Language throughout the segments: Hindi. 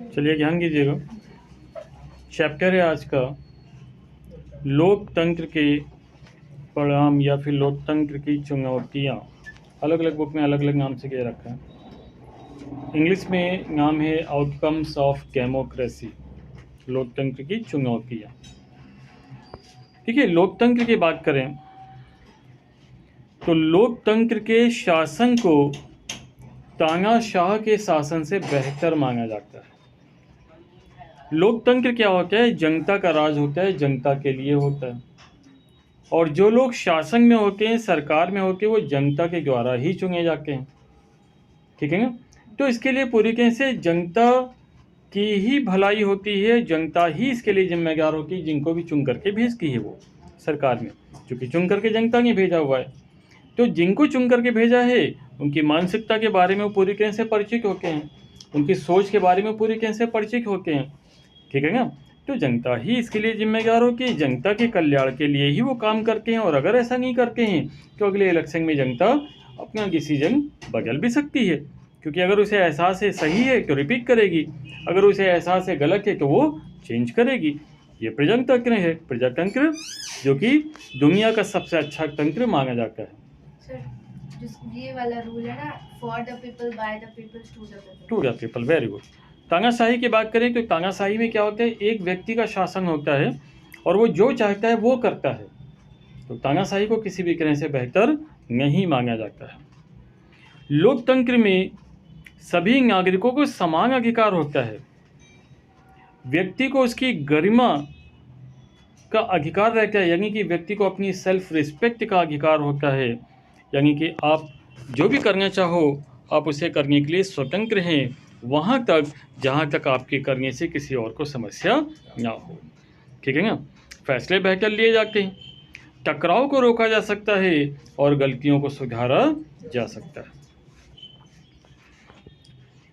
चलिए ध्यान कीजिएगा, चैप्टर है आज का लोकतंत्र के परिणाम या फिर लोकतंत्र की चुनौतियाँ। अलग अलग बुक में अलग अलग नाम से कह रखा है। इंग्लिश में नाम है आउटकम्स ऑफ डेमोक्रेसी, लोकतंत्र की चुनौतियाँ। ठीक है, लोकतंत्र की बात करें तो लोकतंत्र के शासन को तानाशाह के शासन से बेहतर माना जाता है। लोकतंत्र क्या होता है? जनता का राज होता है, जनता के लिए होता है, और जो लोग शासन में होते हैं, सरकार में होते हैं, वो जनता के द्वारा ही चुने जाते हैं। ठीक है ना? तो इसके लिए पूरी तरह से जनता की ही भलाई होती है, जनता ही इसके लिए जिम्मेदार होती है, जिनको भी चुन करके भेजती है वो सरकार में, क्योंकि चुन करके जनता ने भेजा हुआ है। तो जिनको चुन करके भेजा है उनकी मानसिकता के बारे में वो पूरी तरह से परिचित होते हैं, उनकी सोच के बारे में पूरी तरह से परिचित होते हैं। ठीक है ना? तो जनता ही इसके लिए जिम्मेदार हो कि जनता के कल्याण के लिए ही वो काम करते हैं, और अगर ऐसा नहीं करते हैं तो अगले इलेक्शन में जनता अपना डिसीजन बदल भी सकती है, क्योंकि अगर उसे एहसास है सही है तो रिपीट करेगी, अगर उसे एहसास है गलत है तो वो चेंज करेगी। ये प्रजातंत्र है, प्रजातंत्र जो कि दुनिया का सबसे अच्छा तंत्र माना जाता है। सर, ये वाला रूल है ना, for the people, by the people, to the people. Very good. तानाशाही की बात करें तो तानाशाही में क्या होता है? एक व्यक्ति का शासन होता है और वो जो चाहता है वो करता है। तो तानाशाही को किसी भी तरह से बेहतर नहीं माना जाता है। लोकतंत्र में सभी नागरिकों को समान अधिकार होता है। व्यक्ति को उसकी गरिमा का अधिकार रहता है, यानी कि व्यक्ति को अपनी सेल्फ रिस्पेक्ट का अधिकार होता है, यानी कि आप जो भी करना चाहो आप उसे करने के लिए स्वतंत्र हैं, वहाँ तक जहाँ तक आपके करने से किसी और को समस्या ना हो। ठीक है ना? फैसले बेहतर लिए जाते हैं, टकराव को रोका जा सकता है और गलतियों को सुधारा जा सकता है।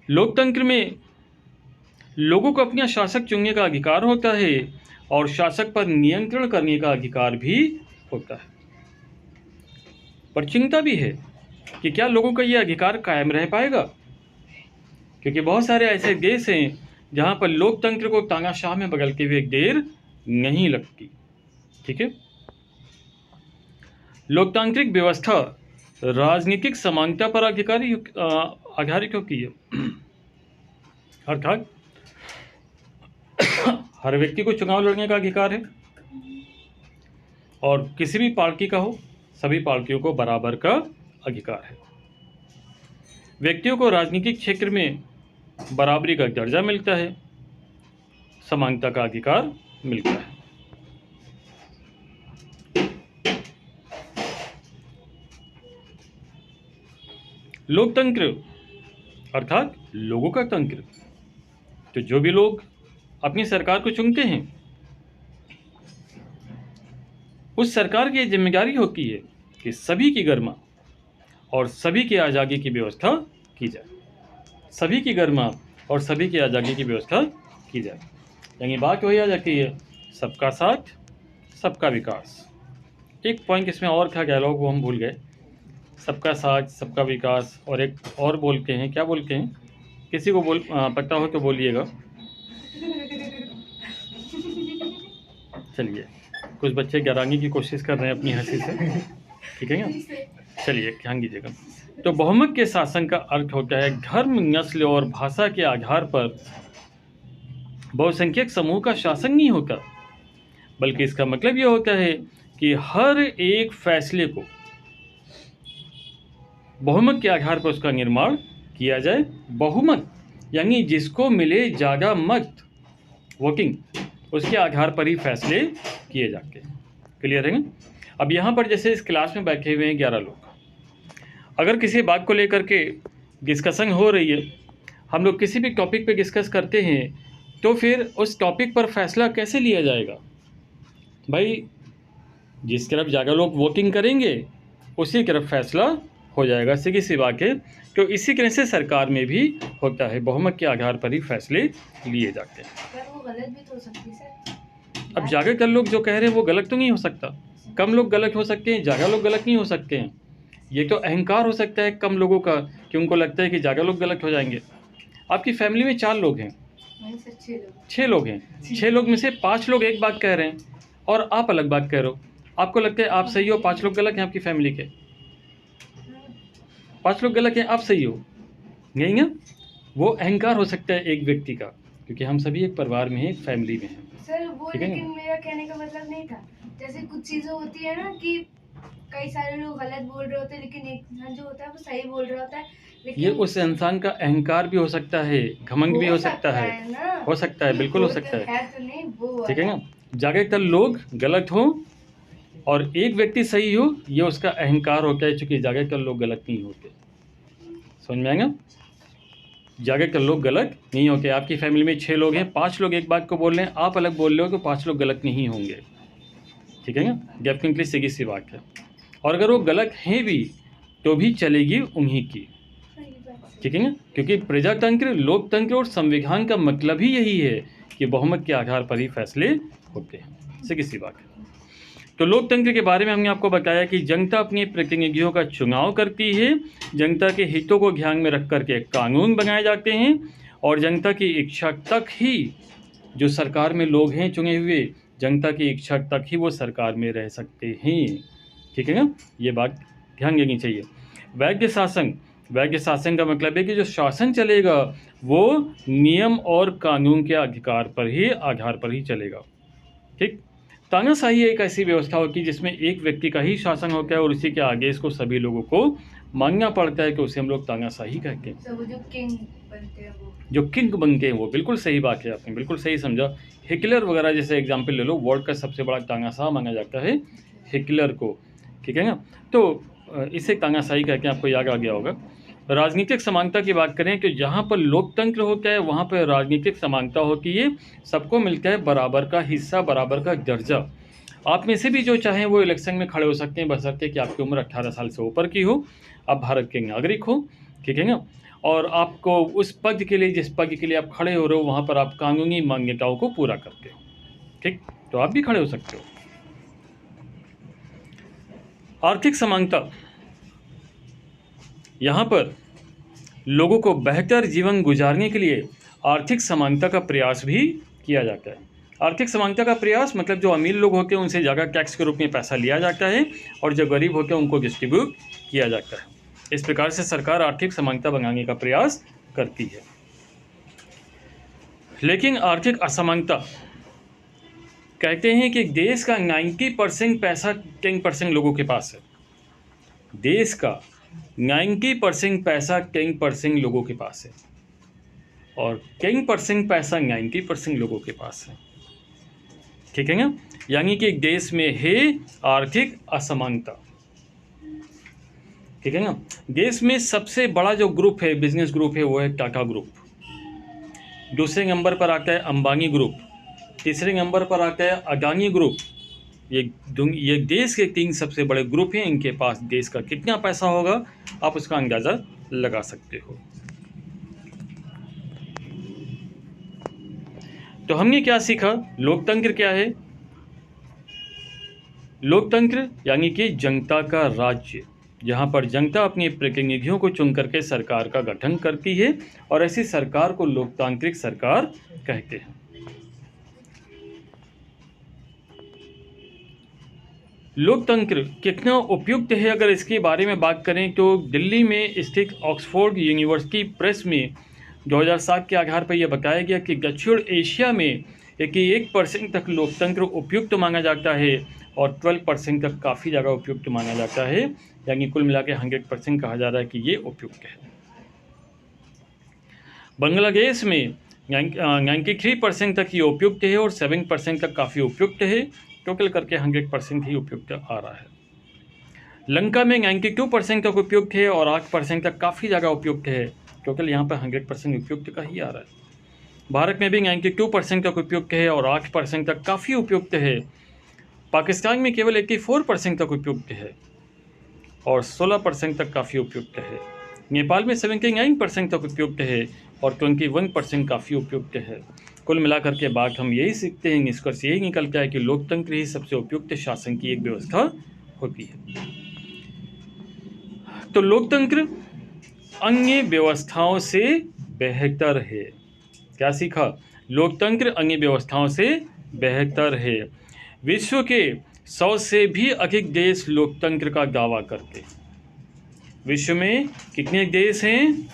लोकतंत्र में लोगों को अपना शासक चुनने का अधिकार होता है और शासक पर नियंत्रण करने का अधिकार भी होता है, पर चिंता भी है कि क्या लोगों का ये अधिकार कायम रह पाएगा, क्योंकि बहुत सारे ऐसे देश हैं जहां पर लोकतंत्र को तानाशाह में बदलते हुए देर नहीं लगती। ठीक है? लोकतांत्रिक व्यवस्था राजनीतिक समानता पर आधारित होती है, अर्थात हर व्यक्ति को चुनाव लड़ने का अधिकार है, और किसी भी पार्टी का हो, सभी पार्टियों को बराबर का अधिकार है। व्यक्तियों को राजनीतिक क्षेत्र में बराबरी का दर्जा मिलता है, समानता का अधिकार मिलता है। लोकतंत्र अर्थात लोगों का तंत्र। तो जो भी लोग अपनी सरकार को चुनते हैं, उस सरकार की जिम्मेदारी होती है कि सभी की गरिमा और सभी की आज़ादी की व्यवस्था की जाए, सभी की गरिमा और सभी की आज़ादी की व्यवस्था की जाए। यानी बात वही आ जाती है, सबका साथ सबका विकास। एक पॉइंट इसमें और था डायलॉग, वो हम भूल गए। सबका साथ सबका विकास, और एक और बोलते हैं, क्या बोलते हैं? किसी को पता हो तो बोलिएगा। चलिए, कुछ बच्चे गिराने की कोशिश कर रहे हैं अपनी हंसी से। ठीक है ना? चलिए ध्यान दीजिएगा। तो बहुमत के शासन का अर्थ होता है धर्म, नस्ल और भाषा के आधार पर बहुसंख्यक समूह का शासन नहीं होता, बल्कि इसका मतलब यह होता है कि हर एक फैसले को बहुमत के आधार पर उसका निर्माण किया जाए। बहुमत यानी जिसको मिले ज़्यादा मत, वोटिंग, उसके आधार पर ही फैसले किए जाते हैं। क्लियर है? अब यहाँ पर जैसे इस क्लास में बैठे हुए हैं 11 लोग, अगर किसी बात को लेकर के डिस्कशन हो रही है, हम लोग किसी भी टॉपिक पे डिस्कस करते हैं, तो फिर उस टॉपिक पर फैसला कैसे लिया जाएगा? भाई जिस तरफ ज़्यादा लोग वोटिंग करेंगे उसी तरफ फैसला हो जाएगा, सीधी सी बात है। तो इसी तरह से सरकार में भी होता है, बहुमत के आधार पर ही फैसले लिए जाते हैं। पर वो गलत भी तो हो सकती है सर। अब ज़्यादातर लोग जो कह रहे हैं वो गलत तो नहीं हो सकता, कम लोग गलत हो सकते हैं, ज़्यादा लोग गलत नहीं हो सकते हैं। ये तो अहंकार हो सकता है कम लोगों का कि उनको लगता है कि ज़्यादा लोग गलत हो जाएंगे। आपकी फैमिली में 4 लोग हैं, वहीं से 6 लोग 6 लोग हैं, 6 लोग में से 5 लोग एक बात कह रहे हैं और आप अलग बात कह रहे हो। आपको लगता है आप सही हो, 5 लोग गलत हैं आपकी फैमिली के, 5 लोग गलत हैं, आप सही हो, नहीं ना? वो अहंकार हो सकता है एक व्यक्ति का, क्योंकि हम सभी एक परिवार में हैं, एक फैमिली में हैं। सर वो ठीक है ना? लेकिन मेरा कहने का मतलब नहीं था, जैसे कुछ चीजें होती है ना कि कई सारे लोग गलत बोल रहे होते हैं लेकिन एक इंसान जो होता है वो सही बोल रहा होता है, लेकिन ये उस इंसान का अहंकार भी हो सकता है, घमंड भी हो सकता है, ना, हो सकता है, बिल्कुल हो वो सकता तो है। है तो नहीं वो ठीक है वाला। ना? ज़्यादातर लोग गलत हो और एक व्यक्ति सही हो, ये उसका अहंकार होता है, चूँकि ज़्यादातर लोग गलत नहीं होते। समझ में आएगा? ज़्यादातर लोग गलत नहीं होते। आपकी फैमिली में 6 लोग हैं, 5 लोग एक बात को बोल रहे हैं, आप अलग बोल रहे हो, तो 5 लोग गलत नहीं होंगे। ठीक है ना? डेफिनेटली सीधी सी बात है। और अगर वो गलत हैं भी तो भी चलेगी उन्हीं की। ठीक है ना? क्योंकि प्रजातंत्र, लोकतंत्र और संविधान का मतलब ही यही है कि बहुमत के आधार पर ही फैसले होते हैं। सीधी सी बात है। तो लोकतंत्र के बारे में हमने आपको बताया कि जनता अपने प्रतिनिधियों का चुनाव करती है, जनता के हितों को ध्यान में रख करके कानून बनाए जाते हैं और जनता की इच्छा तक ही जो सरकार में लोग हैं चुने हुए, जनता की इच्छा तक ही वो सरकार में रह सकते हैं। ठीक है ना? ये बात ध्यान देनी चाहिए। वैध शासन का मतलब है कि जो शासन चलेगा वो नियम और कानून के आधार पर ही चलेगा। ठीक? तानाशाही एक ऐसी व्यवस्था होती है जिसमें एक व्यक्ति का ही शासन होता है और उसी के आगे इसको सभी लोगों को मानना पड़ता है, कि उसे हम लोग तानाशाही कहते हैं। तो वो जो किंग बनते हैं वो जो किंग बनते हैं वो, बिल्कुल सही बात है, आपने बिल्कुल सही समझा। हिटलर वगैरह जैसे एग्जाम्पल ले लो, वर्ल्ड का सबसे बड़ा तानाशाह माना जाता है हिटलर को। ठीक है ना? तो इसे तानाशाही कहते हैं, आपको याद आ गया होगा। राजनीतिक समानता की बात करें तो जहाँ पर लोकतंत्र होता है वहाँ पर राजनीतिक समानता होती है, सबको मिलता है बराबर का हिस्सा, बराबर का दर्जा। आप में से भी जो चाहें वो इलेक्शन में खड़े हो सकते हैं, बशर्ते कि आपकी उम्र 18 साल से ऊपर की हो, आप भारत के नागरिक हो। ठीक है ना? और आपको उस पद के लिए, जिस पद के लिए आप खड़े हो रहे हो, वहाँ पर आप कानूनी मान्यताओं को पूरा करते हो। ठीक? तो आप भी खड़े हो सकते हो। आर्थिक समानता, यहाँ पर लोगों को बेहतर जीवन गुजारने के लिए आर्थिक समानता का प्रयास भी किया जाता है। आर्थिक समानता का प्रयास मतलब जो अमीर लोग होते हैं उनसे ज़्यादा टैक्स के रूप में पैसा लिया जाता है और जो गरीब होते हैं उनको डिस्ट्रीब्यूट किया जाता है। इस प्रकार से सरकार आर्थिक समानता बनाने का प्रयास करती है। लेकिन आर्थिक असमानता, कहते हैं कि देश का 90% पैसा 10% लोगों के पास है। देश का 90% पैसा 10% लोगों के पास है और 10% पैसा 90% लोगों के पास है। ठीक है ना? यानी कि देश में है आर्थिक असमानता। ठीक है ना? देश में सबसे बड़ा जो ग्रुप है, बिजनेस ग्रुप है, वो है टाटा ग्रुप। दूसरे नंबर पर आता है अंबानी ग्रुप। तीसरे नंबर पर आता है अडानी ग्रुप। ये देश के 3 सबसे बड़े ग्रुप हैं। इनके पास देश का कितना पैसा होगा आप उसका अंदाज़ा लगा सकते हो। तो हमने क्या सीखा? लोकतंत्र क्या है? लोकतंत्र यानी कि जनता का राज्य, जहाँ पर जनता अपने प्रतिनिधियों को चुन करके सरकार का गठन करती है और ऐसी सरकार को लोकतांत्रिक सरकार कहते हैं। लोकतंत्र कितना उपयुक्त है, अगर इसके बारे में बात करें तो दिल्ली में स्थित ऑक्सफोर्ड यूनिवर्सिटी प्रेस में 2007 के आधार पर यह बताया गया कि दक्षिण एशिया में 1% तक लोकतंत्र उपयुक्त माना जाता है और 12% तक काफ़ी ज़्यादा उपयुक्त माना जाता है, यानी कुल मिला के 100% कहा जा रहा है कि ये उपयुक्त है। बांग्लादेश में 93% तक ये उपयुक्त है और 7% तक काफ़ी उपयुक्त है। टोटल करके 100% ही उपयुक्त आ रहा है। लंका में 92% तक उपयुक्त है और 8% तक काफ़ी ज़्यादा उपयुक्त है। टोटल यहाँ पर 100% उपयुक्त का ही आ रहा है। भारत में भी 92% तक उपयुक्त है और 8% तक काफ़ी उपयुक्त है। पाकिस्तान में केवल 84% तक उपयुक्त है और 16% तक काफ़ी उपयुक्त है। नेपाल में 79% तक उपयुक्त है और 21% काफ़ी उपयुक्त है। कुल मिलाकर के बात हम यही सीखते हैं, निष्कर्ष यही निकलता है कि लोकतंत्र ही सबसे उपयुक्त शासन की एक व्यवस्था होती है। तो लोकतंत्र अन्य व्यवस्थाओं से बेहतर है। क्या सीखा? लोकतंत्र अन्य व्यवस्थाओं से बेहतर है। विश्व के 100 से भी अधिक देश लोकतंत्र का दावा करते हैं। विश्व में कितने देश हैं?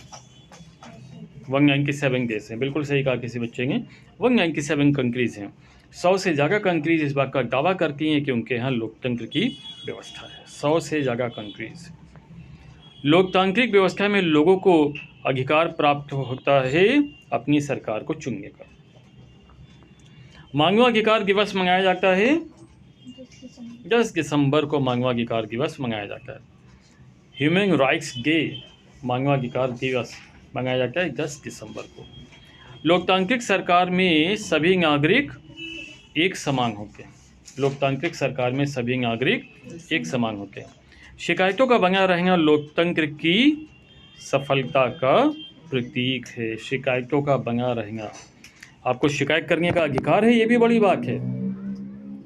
197 देश हैं। बिल्कुल सही कहा किसी बच्चे ने, 197 कंट्रीज़ हैं। 100 से ज़्यादा कंट्रीज़ इस बात का दावा करती हैं कि उनके यहाँ लोकतंत्र की व्यवस्था है। 100 से ज़्यादा कंट्रीज़। लोकतांत्रिक व्यवस्था में लोगों को अधिकार प्राप्त होता है अपनी सरकार को चुनने का। मानवाधिकार दिवस मनाया जाता है 10 दिसंबर को। मानवाधिकार दिवस मनाया जाता है। ह्यूमन राइट्स डे, मानवाधिकार दिवस मनाया जाता है 10 दिसंबर को। लोकतांत्रिक सरकार में सभी नागरिक एक समान होते हैं। लोकतांत्रिक सरकार में सभी नागरिक एक समान होते हैं। शिकायतों का बना रहना लोकतंत्र की सफलता का प्रतीक है। शिकायतों का बना रहना, आपको शिकायत करने का अधिकार है, ये भी बड़ी बात है,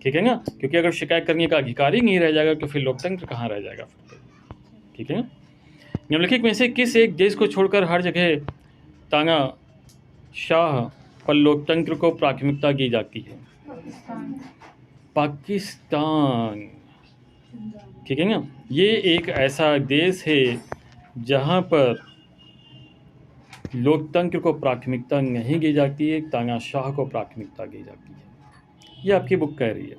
ठीक है ना? क्योंकि अगर शिकायत करने का अधिकार ही नहीं रह जाएगा तो फिर लोकतंत्र कहाँ रह जाएगा फिर, ठीक है ना? निम्नलिखित में से किस एक देश को छोड़कर हर जगह तानाशाह पर लोकतंत्र को प्राथमिकता दी जाती है? पाकिस्तान, ठीक है ना? ये एक ऐसा देश है जहाँ पर लोकतंत्र को प्राथमिकता नहीं दी जाती है, तानाशाह को प्राथमिकता दी जाती है। ये आपकी बुक कह रही है,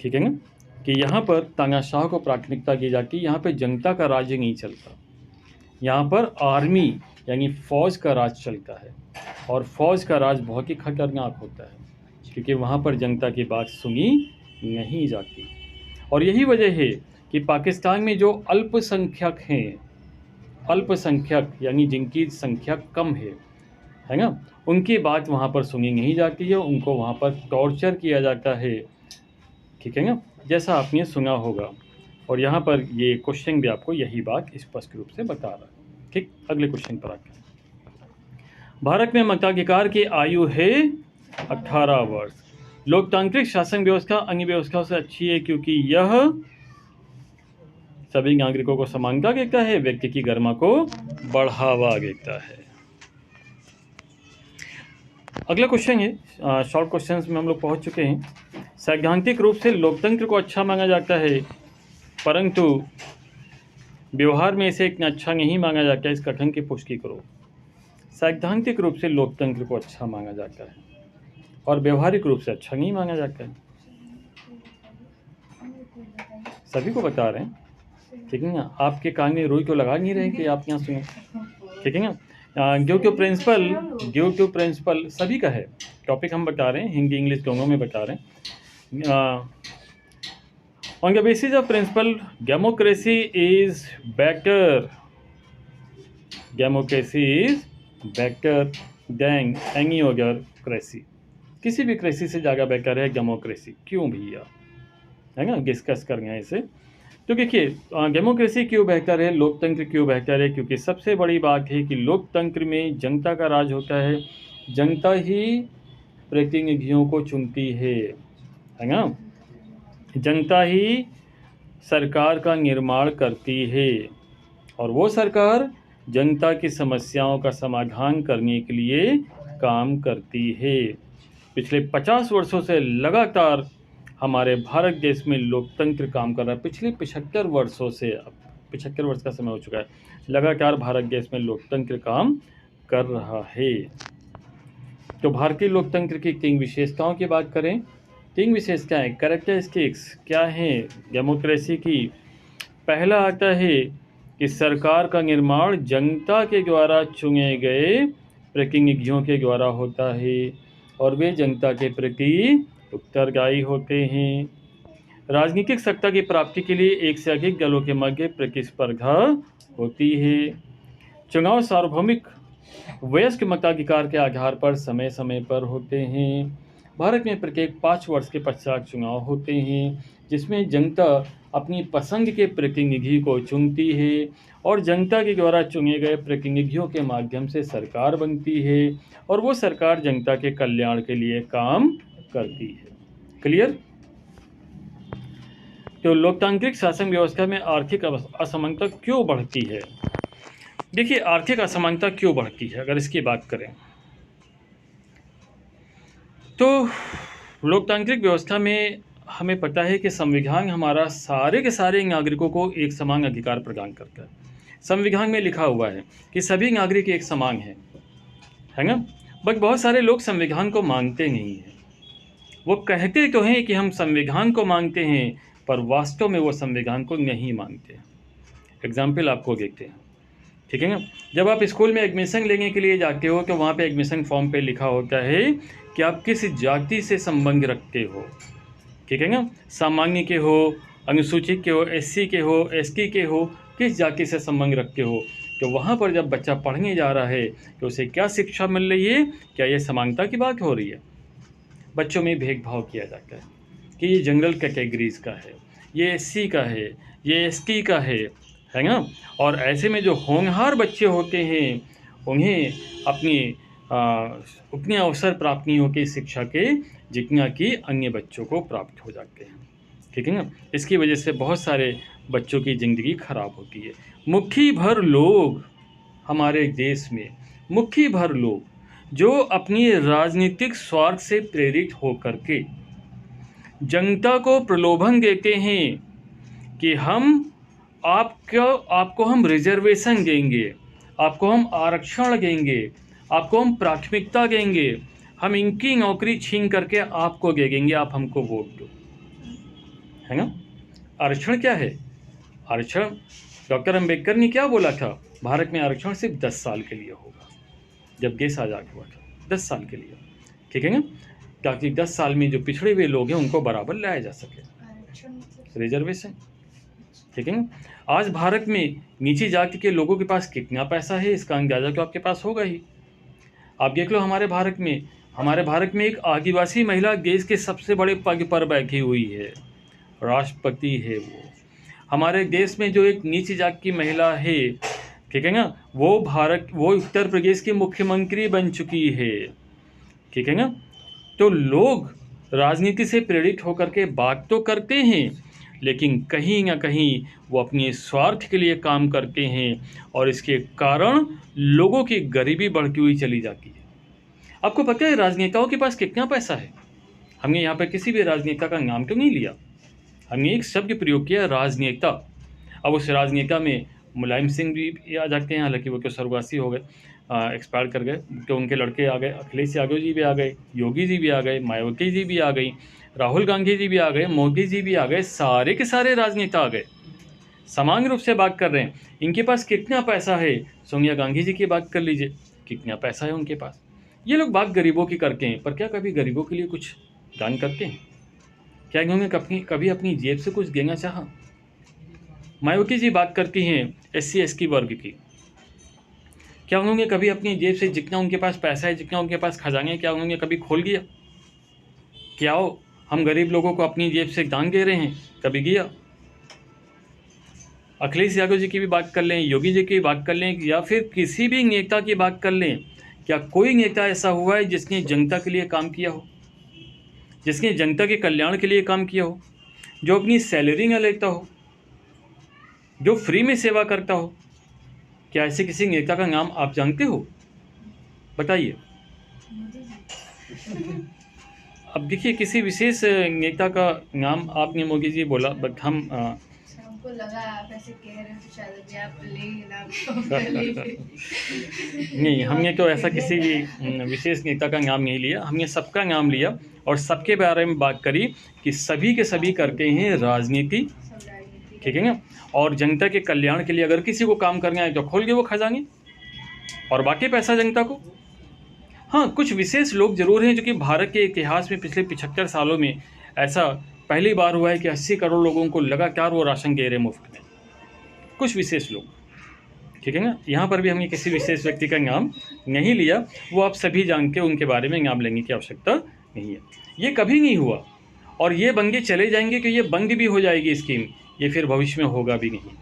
ठीक है ना, कि यहाँ पर तानाशाह को प्राथमिकता दी जाती है। यहाँ पर जनता का राज्य नहीं चलता, यहाँ पर आर्मी यानी फ़ौज का राज चलता है। और फ़ौज का राज बहुत ही खतरनाक होता है क्योंकि वहाँ पर जनता की बात सुनी नहीं जाती। और यही वजह है कि पाकिस्तान में जो अल्पसंख्यक हैं, अल्पसंख्यक यानी जिनकी संख्या कम है ना, उनकी बात वहाँ पर सुनी नहीं जाती है। उनको वहाँ पर टॉर्चर किया जाता है, ठीक है ना, जैसा आपने सुना होगा। और यहाँ पर ये क्वेश्चन भी आपको यही बात स्पष्ट रूप से बता रहा है। ठीक, अगले क्वेश्चन पर आते हैं। भारत में मताधिकार की आयु है 18 वर्ष। लोकतांत्रिक शासन व्यवस्था अन्य व्यवस्थाओं से अच्छी है क्योंकि यह सभी नागरिकों को समानता देता है, व्यक्ति की गरिमा को बढ़ावा देता है। अगला क्वेश्चन है, शॉर्ट क्वेश्चंस में हम लोग पहुंच चुके हैं। सैद्धांतिक रूप से लोकतंत्र को अच्छा माना जाता है परंतु व्यवहार में इसे इतना अच्छा नहीं माना जाता है। इस कथन की पुष्टि करो। सैद्धांतिक रूप से लोकतंत्र को अच्छा माना जाता है और व्यवहारिक रूप से अच्छा नहीं माना जाता है। सभी को बता रहे हैं, ठीक है ना? आपके कान में रुई को लगा नहीं रहे कि आप यहाँ सुने, ठीक है ना? ड्यू टू प्रिंसिपल सभी का है। टॉपिक हम बता रहे हैं, हिंदी इंग्लिश दोनों में बता रहे हैं। On the basis of principle democracy is better, democracy is better than any other cracy. किसी भी क्रेसी से ज़्यादा बेटर है डेमोक्रेसी। क्यों भैया, है ना? डिस्कस करेंगे इसे। तो देखिए, डेमोक्रेसी क्यों बेहतर है, लोकतंत्र क्यों बेहतर है? क्योंकि सबसे बड़ी बात है कि लोकतंत्र में जनता का राज होता है, जनता ही प्रतिनिधियों को चुनती है ना? जनता ही सरकार का निर्माण करती है और वो सरकार जनता की समस्याओं का समाधान करने के लिए काम करती है। पिछले 50 वर्षों से लगातार हमारे भारत देश में लोकतंत्र काम कर रहा है। पिछले 75 वर्षों से, अब 75 वर्ष का समय हो चुका है, लगातार भारत देश में लोकतंत्र काम कर रहा है। तो भारतीय लोकतंत्र की 3 विशेषताओं की बात करें। 3 विशेषताएं, कैरेक्टरिस्टिक्स क्या हैं डेमोक्रेसी की? पहला आता है कि सरकार का निर्माण जनता के द्वारा चुने गए प्रतिनिधियों के द्वारा होता है और वे जनता के प्रति उत्तरदायी होते हैं। राजनीतिक सत्ता की प्राप्ति के लिए एक से अधिक दलों के मध्य प्रतिस्पर्धा होती है। चुनाव सार्वभौमिक वयस्क मताधिकार के आधार पर समय समय पर होते हैं। भारत में प्रत्येक 5 वर्ष के पश्चात चुनाव होते हैं जिसमें जनता अपनी पसंद के प्रतिनिधि को चुनती है और जनता के द्वारा चुने गए प्रतिनिधियों के माध्यम से सरकार बनती है और वो सरकार जनता के कल्याण के लिए काम करती है। क्लियर? तो लोकतांत्रिक शासन व्यवस्था में आर्थिक असमानता क्यों बढ़ती है? देखिए, आर्थिक असमानता क्यों बढ़ती है अगर इसकी बात करें तो लोकतांत्रिक व्यवस्था में हमें पता है कि संविधान हमारा सारे के सारे नागरिकों को एक समान अधिकार प्रदान करता है। संविधान में लिखा हुआ है कि सभी नागरिक एक समान है ना? बट बहुत सारे लोग संविधान को मानते नहीं हैं। वो कहते तो हैं कि हम संविधान को मानते हैं, पर वास्तव में वो संविधान को नहीं मानते। एग्जाम्पल आपको देखते हैं, ठीक है ना? जब आप स्कूल में एडमिशन लेने के लिए जाते हो तो वहाँ पे एडमिशन फॉर्म पे लिखा होता है कि आप किस जाति से संबंध रखते हो, ठीक है ना? सामान्य के हो, अनुसूचित के हो, एससी के हो, एसटी के हो, किस जाति से संबंध रखते हो। तो वहाँ पर जब बच्चा पढ़ने जा रहा है तो उसे क्या शिक्षा मिल रही है? क्या ये समानता की बात हो रही है? बच्चों में भेदभाव किया जाता है कि ये जनरल कैटेगरीज़ का है, ये एससी का है, ये एसटी का है ना? और ऐसे में जो होनहार बच्चे होते हैं उन्हें अपनी उतने अवसर प्राप्त नहीं होते शिक्षा के जितना कि अन्य बच्चों को प्राप्त हो जाते हैं, ठीक है ना? इसकी वजह से बहुत सारे बच्चों की ज़िंदगी खराब होती है। मुट्ठी भर लोग हमारे देश में, मुट्ठी भर लोग जो अपनी राजनीतिक स्वार्थ से प्रेरित होकर के जनता को प्रलोभन देते हैं कि हम आपको हम रिजर्वेशन देंगे, आपको हम आरक्षण देंगे, आपको हम प्राथमिकता देंगे, हम इनकी नौकरी छीन करके आपको दे देंगे, आप हमको वोट दो, है ना? आरक्षण क्या है? आरक्षण डॉक्टर अंबेडकर ने क्या बोला था? भारत में आरक्षण सिर्फ 10 साल के लिए होगा, जब देश आज़ाद हुआ था 10 साल के लिए, ठीक है ना? ताकि 10 साल में जो पिछड़े हुए लोग हैं उनको बराबर लाया जा सके, रिजर्वेशन, ठीक है ना? आज भारत में नीची जाति के लोगों के पास कितना पैसा है इसका अंदाजा तो आपके पास होगा ही। आप देख लो हमारे भारत में एक आदिवासी महिला देश के सबसे बड़े पद पर बैठी हुई है, राष्ट्रपति है वो। हमारे देश में जो एक नीची जाति की महिला है, ठीक है ना, वो उत्तर प्रदेश की मुख्यमंत्री बन चुकी है, ठीक है ना? तो लोग राजनीति से प्रेरित होकर के बात तो करते हैं, लेकिन कहीं ना कहीं वो अपने स्वार्थ के लिए काम करते हैं और इसके कारण लोगों की गरीबी बढ़ती हुई चली जाती है। आपको पता है राजनेताओं के पास कितना पैसा है? हमने यहाँ पर किसी भी राजनेता का नाम तो नहीं लिया, हमने एक शब्द प्रयोग किया, राजनेता। अब उस राजनेता में मुलायम सिंह भी आ जाते हैं, हालांकि वो तो स्वर्गवासी हो गए, एक्सपायर कर गए, तो उनके लड़के आ गए, अखिलेश यादव जी भी आ गए, योगी जी भी आ गए, मायावती जी भी आ गई, राहुल गांधी जी भी आ गए, मोदी जी भी आ गए, सारे के सारे राजनेता आ गए। सामान्य रूप से बात कर रहे हैं, इनके पास कितना पैसा है? सोनिया गांधी जी की बात कर लीजिए, कितना पैसा है उनके पास। ये लोग बात गरीबों की करते हैं, पर क्या कभी गरीबों के लिए कुछ दान करते हैं? क्या इन्होंने कभी अपनी जेब से कुछ देना चाहा? मायावती जी बात करती हैं SC ST वर्ग की, क्या उन्होंने कभी अपनी जेब से जितना उनके पास पैसा है, जितना उनके पास खजाने, क्या उन्होंने कभी खोल दिया? क्या हो हम गरीब लोगों को अपनी जेब से दान दे रहे हैं? कभी किया? अखिलेश यादव जी की भी बात कर लें, योगी जी की बात कर लें, या फिर किसी भी नेता की बात कर लें, क्या कोई नेता ऐसा हुआ है जिसने जनता के लिए काम किया हो, जिसने जनता के कल्याण के लिए काम किया हो, जो अपनी सैलरी न लेता हो, जो फ्री में सेवा करता हो? क्या ऐसे किसी नेता का नाम आप जानते हो? बताइए। अब देखिए, किसी विशेष नेता का नाम आपने मोदी जी बोला, बट हमको लगा आप ऐसे कह रहे हैं तो शायद आप लेंगे नहीं, हमने तो ऐसा किसी भी विशेष नेता का नाम नहीं लिया, हमने सबका नाम लिया और सबके बारे में बात करी कि सभी के सभी करते हैं राजनीति, ठीक है ना? और जनता के कल्याण के लिए अगर किसी को काम करना है तो खोल के वो खजाने, और बाकी पैसा जनता को। हाँ, कुछ विशेष लोग जरूर हैं जो कि भारत के इतिहास में पिछले 75 सालों में ऐसा पहली बार हुआ है कि 80 करोड़ लोगों को लगातार वो राशन दे रहे मुफ्त में, कुछ विशेष लोग, ठीक है ना? यहाँ पर भी हमने किसी विशेष व्यक्ति का नाम नहीं लिया, वो आप सभी जानते, उनके बारे में नाम लेने की आवश्यकता नहीं है। ये कभी नहीं हुआ और ये बंगे चले जाएंगे कि ये बंद भी हो जाएगी स्कीम, ये फिर भविष्य में होगा भी नहीं,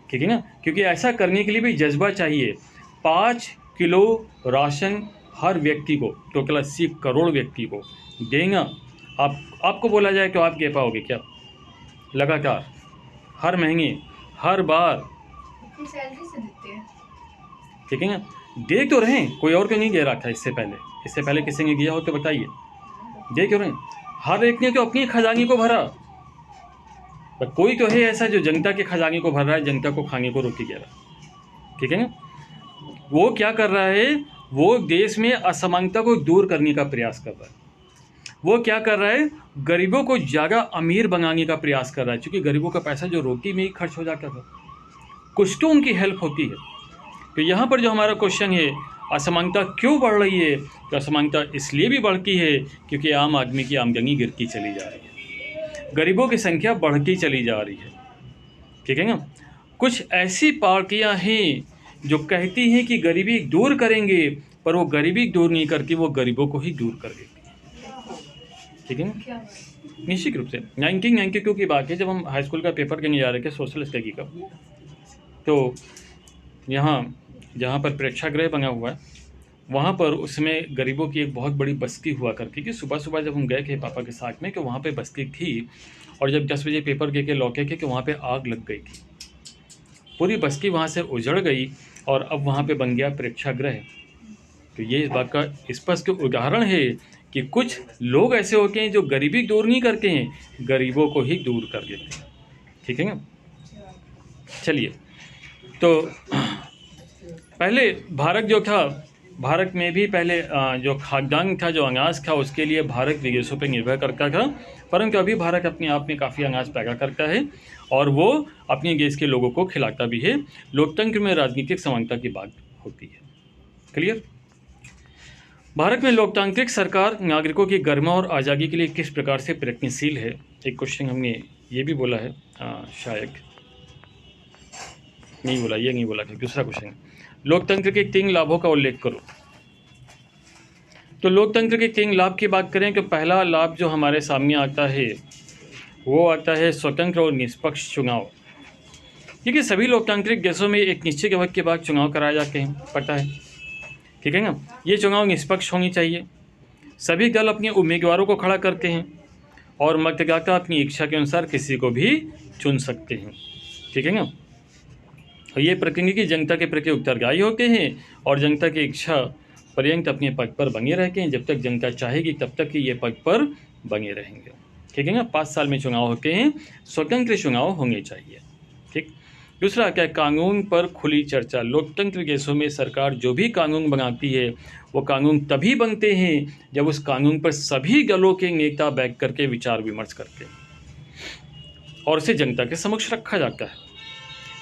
ठीक है ना। क्योंकि ऐसा करने के लिए भी जज्बा चाहिए। 5 किलो राशन हर व्यक्ति को, टोटल 80 करोड़ व्यक्ति को देगा। आपको बोला जाए तो आप दे पाओगे क्या? लगातार, हर महीने, हर बार, अपनी सैलरी से देते हैं। ठीक है ना। दे तो रहे, कोई और क्यों नहीं दे रहा था इससे पहले किसी ने दिया हो तो बताइए, दे क्यों रहे? हर एक ने तो अपनी खजाने को भरा, पर कोई तो है ऐसा जो जनता के खजाने को भर रहा है, जनता को खाने को रोटी दे रहा है, ठीक है ना। वो क्या कर रहा है? वो देश में असमानता को दूर करने का प्रयास कर रहा है। वो क्या कर रहा है? गरीबों को ज़्यादा अमीर बनाने का प्रयास कर रहा है, क्योंकि गरीबों का पैसा जो रोटी में ही खर्च हो जाता था, कुछ तो उनकी हेल्प होती है। तो यहाँ पर जो हमारा क्वेश्चन है, असमानता क्यों बढ़ रही है? तो असमानता इसलिए भी बढ़ती है क्योंकि आम आदमी की आमदनी गिरती चली जा रही है, गरीबों की संख्या बढ़ती चली जा रही है, ठीक है ना। कुछ ऐसी पार्टियां हैं जो कहती हैं कि गरीबी दूर करेंगे, पर वो गरीबी दूर नहीं करती, वो गरीबों को ही दूर कर देती है, ठीक है ना। निश्चित रूप से 1992 की बात है, जब हम हाई स्कूल का पेपर देने जा रहे थे सोशल स्टडी का, तो यहाँ जहाँ पर प्रेक्षागृह बना हुआ है, वहाँ पर उसमें गरीबों की एक बहुत बड़ी बस्ती हुआ करती थी। सुबह सुबह जब हम गए थे पापा के साथ में, कि वहाँ पे बस्ती थी, और जब 10 बजे पेपर दे के लौटे थे कि वहाँ पे आग लग गई थी, पूरी बस्ती वहाँ से उजड़ गई, और अब वहाँ पे बन गया प्रेक्षागृह। तो ये इस बात का स्पष्ट उदाहरण है कि कुछ लोग ऐसे होते हैं जो गरीबी दूर नहीं करते हैं, गरीबों को ही दूर कर देते हैं, ठीक है ना। चलिए, तो पहले भारत जो था, भारत में भी पहले जो खाद्यान्न था, जो अनाज था, उसके लिए भारत विदेशों पर निर्भर करता था, परंतु अभी भारत अपने आप में काफ़ी अनाज पैदा करता है और वो अपने देश के लोगों को खिलाता भी है। लोकतंत्र में राजनीतिक समानता की बात होती है। क्लियर? भारत में लोकतांत्रिक सरकार नागरिकों की गरिमा और आज़ादी के लिए किस प्रकार से प्रयत्नशील है? एक क्वेश्चन हमने ये भी बोला है, शायद नहीं बोला, ये नहीं बोला था। दूसरा क्वेश्चन, लोकतंत्र के 3 लाभों का उल्लेख करो। तो लोकतंत्र के 3 लाभ की बात करें तो पहला लाभ जो हमारे सामने आता है वो आता है स्वतंत्र और निष्पक्ष चुनाव। क्योंकि सभी लोकतांत्रिक देशों में एक निश्चित वक्त के बाद चुनाव कराए जाते हैं, पता है, ठीक है ना। ये चुनाव निष्पक्ष होनी चाहिए, सभी दल अपने उम्मीदवारों को खड़ा करते हैं और मतदाता अपनी इच्छा के अनुसार किसी को भी चुन सकते हैं, ठीक है ना। ये प्रतिनिधि जनता के प्रति उत्तरदायी होते हैं और जनता की इच्छा पर्यंत अपने पद पर बने रहते हैं। जब तक जनता चाहेगी तब तक ही ये पद पर बने रहेंगे, ठीक है ना। 5 साल में चुनाव होते हैं, स्वतंत्र चुनाव होने चाहिए, ठीक। दूसरा क्या है? कानून पर खुली चर्चा। लोकतंत्र देशों में सरकार जो भी कानून बनाती है वो कानून तभी बनते हैं जब उस कानून पर सभी दलों के नेता बैठ करके विचार विमर्श करते हैं और उसे जनता के समक्ष रखा जाता है।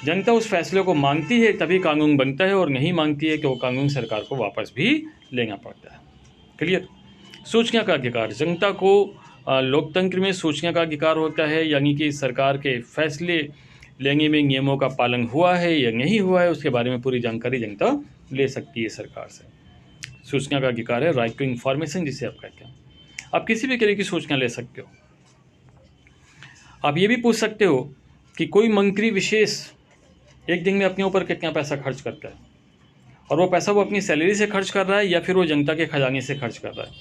जनता उस फैसले को मानती है तभी कानून बनता है, और नहीं मानती है कि वो कानून सरकार को वापस भी लेना पड़ता है। क्लियर? सूचना का अधिकार। जनता को लोकतंत्र में सूचना का अधिकार होता है, यानी कि सरकार के फैसले लेने में नियमों का पालन हुआ है या नहीं हुआ है उसके बारे में पूरी जानकारी जनता ले सकती है सरकार से। सूचना का अधिकार है, राइट टू इन्फॉर्मेशन जिसे आप कहते हैं। आप किसी भी तरह की सूचना ले सकते हो। आप ये भी पूछ सकते हो कि कोई मंत्री विशेष एक दिन में अपने ऊपर कितना पैसा खर्च करता है, और वो पैसा वो अपनी सैलरी से खर्च कर रहा है या फिर वो जनता के खजाने से खर्च कर रहा है।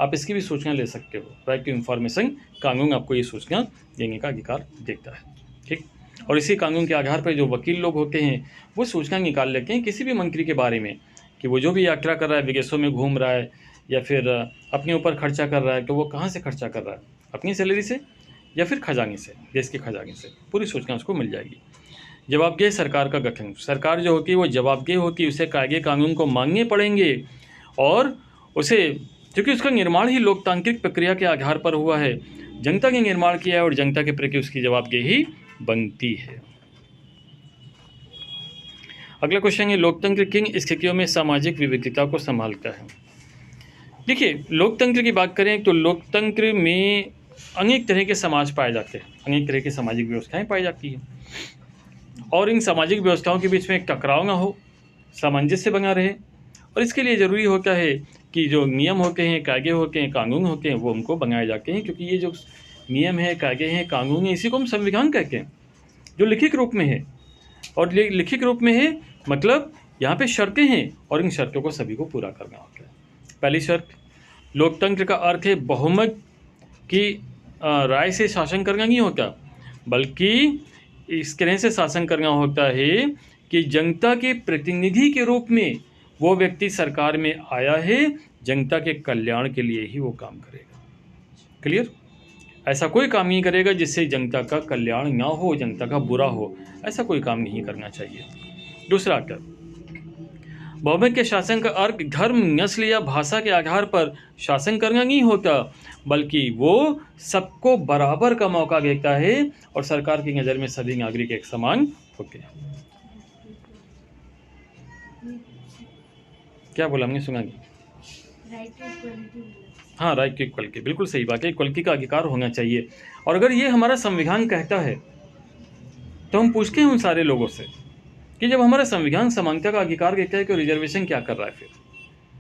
आप इसकी भी सूचना ले सकते हो। राइट टू इन्फॉर्मेशन कानून आपको ये सूचना देने का अधिकार देता है, ठीक। और इसी कानून के आधार पर जो वकील लोग होते हैं वो सूचना निकाल लेते हैं किसी भी मंत्री के बारे में कि वो जो भी यात्रा कर रहा है, विदेशों में घूम रहा है या फिर अपने ऊपर खर्चा कर रहा है, तो वो कहाँ से खर्चा कर रहा है, अपनी सैलरी से या फिर खजाने से, देश के खजाने से। पूरी सूचना उसको मिल जाएगी। जवाबदेह सरकार का गठन। सरकार जो होती है वो जवाबदेह होती है, उसे कायदे कानून को मानने पड़ेंगे और उसे, क्योंकि उसका निर्माण ही लोकतांत्रिक प्रक्रिया के आधार पर हुआ है, जनता ने निर्माण किया है और जनता के प्रति उसकी जवाबदेही बनती है। अगला क्वेश्चन है, लोकतंत्र किन स्थितियों में सामाजिक विविधता को संभालता है? देखिए, लोकतंत्र की बात करें तो लोकतंत्र में अनेक तरह के समाज पाए जाते हैं, अनेक तरह की सामाजिक व्यवस्थाएं पाई जाती हैं, और इन सामाजिक व्यवस्थाओं के बीच में एक टकराव ना हो, सामंजस्य बना रहे, और इसके लिए ज़रूरी होता है कि जो नियम होते हैं, कायदे होते हैं, कानून होते हैं, वो उनको बनाए जाते हैं। क्योंकि ये जो नियम है, कायदे हैं, कानून है, इसी को हम संविधान कहते हैं। जो लिखित रूप में है। और लिखित रूप में है मतलब यहाँ पे शर्तें हैं और इन शर्तों को सभी को पूरा करना होता है। पहली शर्त, लोकतंत्र का अर्थ है बहुमत की राय से शासन करना नहीं होता, बल्कि इस तरह से शासन करना होता है कि जनता के प्रतिनिधि के रूप में वो व्यक्ति सरकार में आया है, जनता के कल्याण के लिए ही वो काम करेगा। क्लियर? ऐसा कोई काम नहीं करेगा जिससे जनता का कल्याण ना हो, जनता का बुरा हो, ऐसा कोई काम नहीं करना चाहिए। दूसरा क्या, बहुमत के शासन का अर्थ धर्म, नस्ल या भाषा के आधार पर शासन करना नहीं होता, बल्कि वो सबको बराबर का मौका देता है और सरकार की नज़र में सभी नागरिक एक समान होते हैं। क्या बोला हमने, सुना नहीं? Right to equality. हाँ, राइट टू इक्वलिटी, बिल्कुल सही बात है। इक्वलिटी का अधिकार होना चाहिए। और अगर ये हमारा संविधान कहता है तो हम पूछते हैं उन सारे लोगों से कि जब हमारा संविधान समानता का अधिकार कहता है कि रिजर्वेशन क्या कर रहा है, फिर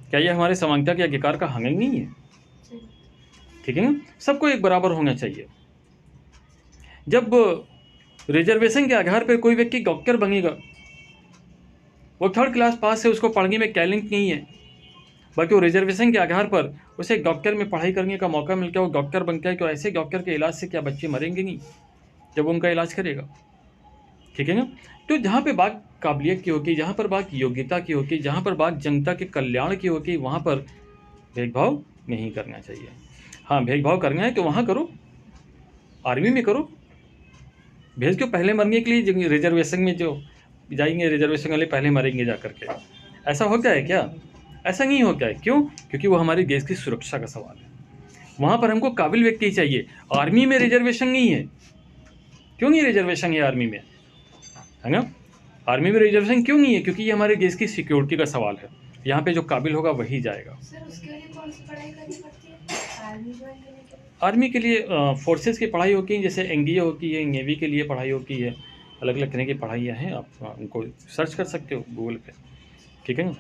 क्या ये हमारे समानता के अधिकार का हनन नहीं है? ठीक है ना, सबको एक बराबर होना चाहिए। जब रिजर्वेशन के आधार पर कोई व्यक्ति डॉक्टर बनेगा, वो 3rd क्लास पास है, उसको पढ़ने में टैलेंट नहीं है, बल्कि वो रिजर्वेशन के आधार पर उसे डॉक्टर में पढ़ाई करने का मौका मिलता है, वो डॉक्टर बनता है, तो ऐसे डॉक्टर के इलाज से क्या बच्चे मरेंगे नहीं जब उनका इलाज करेगा? ठीक है ना। तो जहाँ पे बात काबिलियत की होगी, जहाँ पर बात योग्यता की होगी, जहाँ पर बात जनता के कल्याण की होगी, वहाँ पर भेदभाव नहीं करना चाहिए। हाँ, भेदभाव करना है तो वहाँ करो, आर्मी में करो, भेज क्यों पहले मरने के लिए रिजर्वेशन में जो जाएंगे, रिजर्वेशन वाले पहले मरेंगे जा करके, ऐसा होता है क्या? ऐसा नहीं होता है। क्यों? क्योंकि वो हमारे देश की सुरक्षा का सवाल है। वहाँ पर हमको काबिल व्यक्ति चाहिए। आर्मी में रिजर्वेशन नहीं है। क्यों नहीं रिजर्वेशन है आर्मी में, है ना? आर्मी में रिजर्वेशन क्यों नहीं है? क्योंकि ये हमारे देश की सिक्योरिटी का सवाल है। यहाँ पे जो काबिल होगा वही जाएगा। सर उसके लिए कौन सी पढ़ाई करनी पड़ती है आर्मी ज्वाइन करने के लिए? आर्मी के लिए फोर्सेस की पढ़ाई होती है, जैसे एनडीए होती है, नेवी के लिए पढ़ाई होती है, अलग अलग तरह की पढ़ाइयाँ हैं, आप उनको सर्च कर सकते हो गूगल पे। ठीक है ना।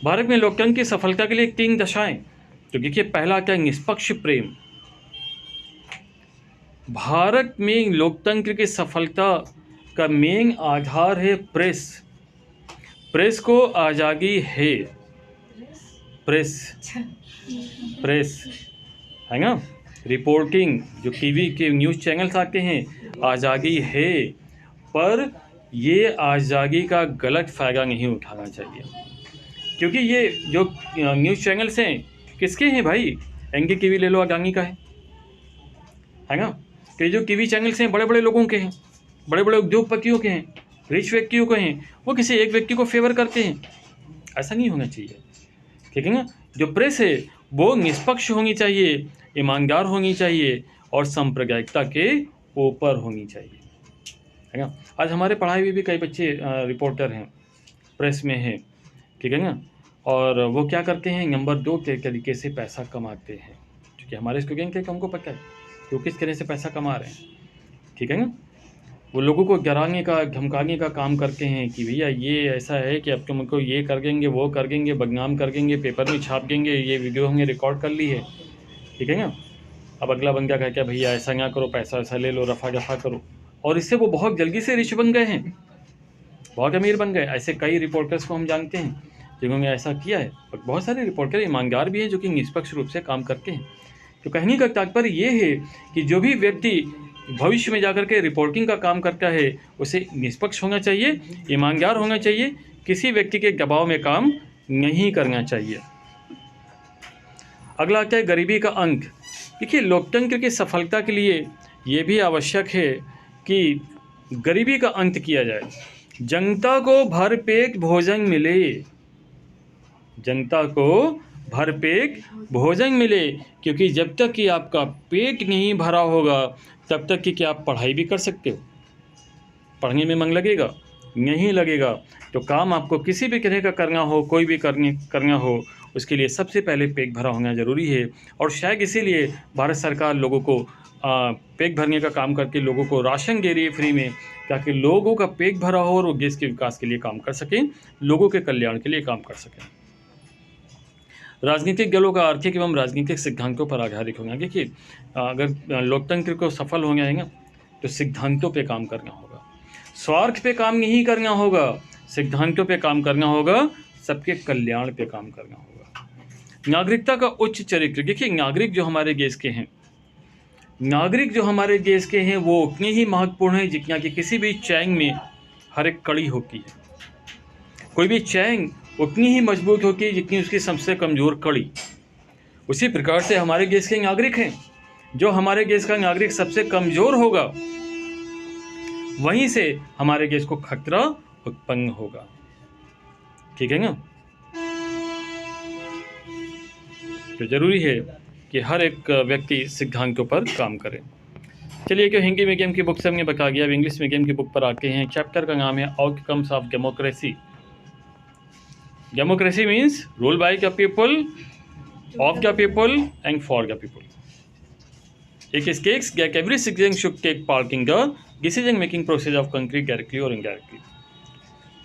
भारत में लोकतंत्र की सफलता के लिए 3 दशाएं, तो देखिए पहला आता है निष्पक्ष प्रेम। भारत में लोकतंत्र की सफलता का मेन आधार है प्रेस। प्रेस को आज़ादी है, प्रेस है ना, रिपोर्टिंग, जो टीवी के न्यूज़ चैनल्स आते हैं, आज़ादी है, पर ये आज़ादी का गलत फ़ायदा नहीं उठाना चाहिए। क्योंकि ये जो न्यूज़ चैनल्स हैं किसके हैं भाई? एनडी टीवी ले लो, अडानी का है ना। तो ये जो टीवी चैनल्स हैं बड़े बड़े लोगों के हैं, बड़े बड़े उद्योगपतियों के हैं, रिच व्यक्तियों के हैं, वो किसी एक व्यक्ति को फेवर करते हैं। ऐसा नहीं होना चाहिए। ठीक है ना। जो प्रेस है वो निष्पक्ष होनी चाहिए, ईमानदार होनी चाहिए और सांप्रदायिकता के ऊपर होनी चाहिए, है ना। आज हमारे पढ़ाई में भी कई बच्चे रिपोर्टर हैं, प्रेस में हैं, ठीक है ना। और वो क्या करते हैं, नंबर 2 के तरीके से पैसा कमाते हैं, क्योंकि हमारे स्टूडेंट थे तो हमको पता है कि वो किस तरह से पैसा कमा रहे हैं। ठीक है ना। वो लोगों को डराने का, धमकाने का काम करते हैं कि भैया ये ऐसा है कि अब तुमको ये कर देंगे, वो कर देंगे, बदनाम कर देंगे, पेपर में छाप देंगे, ये वीडियो हमने रिकॉर्ड कर ली है। ठीक है ना। अब अगला बंदा कह क्या भैया ऐसा ना करो, पैसा वैसा ले लो, रफा दफा करो, और इससे वो बहुत जल्दी से रिच बन गए हैं, बहुत अमीर बन गए। ऐसे कई रिपोर्टर्स को हम जानते हैं जिन्होंने ऐसा किया है। बहुत सारे रिपोर्टर ईमानदार भी हैं जो कि निष्पक्ष रूप से काम करते हैं। तो कहने का तात्पर्य ये है कि जो भी व्यक्ति भविष्य में जाकर के रिपोर्टिंग का काम करता है उसे निष्पक्ष होना चाहिए, ईमानदार होना चाहिए, किसी व्यक्ति के दबाव में काम नहीं करना चाहिए। अगला आता है गरीबी का अंत। देखिए लोकतंत्र की सफलता के लिए ये भी आवश्यक है कि गरीबी का अंत किया जाए, जनता को भरपेट भोजन मिले, जनता को भरपेट भोजन मिले, क्योंकि जब तक कि आपका पेट नहीं भरा होगा तब तक कि क्या आप पढ़ाई भी कर सकते हो? पढ़ने में मन लगेगा? नहीं लगेगा। तो काम आपको किसी भी तरह का करना हो, कोई भी करना हो, उसके लिए सबसे पहले पेट भरा होना ज़रूरी है। और शायद इसीलिए भारत सरकार लोगों को पेट भरने का काम करके लोगों को राशन दे रही है फ्री में, ताकि लोगों का पेट भरा हो और वो देश के विकास के लिए काम कर सकें, लोगों के कल्याण के लिए काम कर सकें। राजनीतिक दलों का आर्थिक एवं राजनीतिक सिद्धांतों पर आधारित होना। देखिए अगर लोकतंत्र को सफल होना है ना, तो सिद्धांतों पे काम करना होगा, स्वार्थ पे काम नहीं करना होगा, सिद्धांतों पे काम करना होगा, सबके कल्याण पे काम करना होगा। नागरिकता का उच्च चरित्र, देखिए नागरिक जो हमारे देश के हैं, नागरिक जो हमारे देश के हैं वो उतने ही महत्वपूर्ण हैं जितना कि किसी भी चैन में हर एक कड़ी होती है। कोई भी चैन उतनी ही मजबूत होती है जितनी उसकी सबसे कमज़ोर कड़ी। उसी प्रकार से हमारे देश के नागरिक हैं, जो हमारे देश का नागरिक सबसे कमज़ोर होगा वहीं से हमारे देश को खतरा उत्पन्न होगा। ठीक है ना? तो ज़रूरी है कि हर एक व्यक्ति सिद्धांतों पर काम करे। चलिए, कि हिंदी मीडियम की बुक से हमने बता दिया, अब इंग्लिश मीडियम की बुक पर आते हैं। चैप्टर का नाम है outcomes of democracy. Democracy means rule by the people, of the people and for the people. It states that every citizen should take part in the decision making process of country directly or indirectly।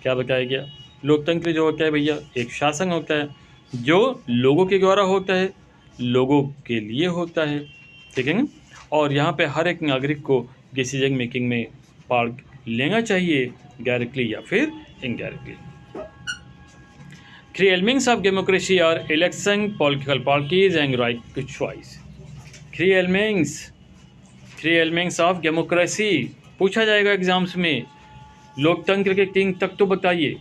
क्या बताया गया? लोकतंत्र जो होता है भैया, एक शासन होता है जो लोगों के द्वारा होता है, लोगों के लिए होता है। ठीक है ना? और यहाँ पे हर एक नागरिक को डिसीजन मेकिंग में पार्ट लेना चाहिए, डायरेक्टली या फिर indirectly. 3 elements of democracy are election, political parties and right to choice। 3 elements of democracy पूछा जाएगा एग्जाम्स में। लोकतंत्र के 3 तत्व बताइए,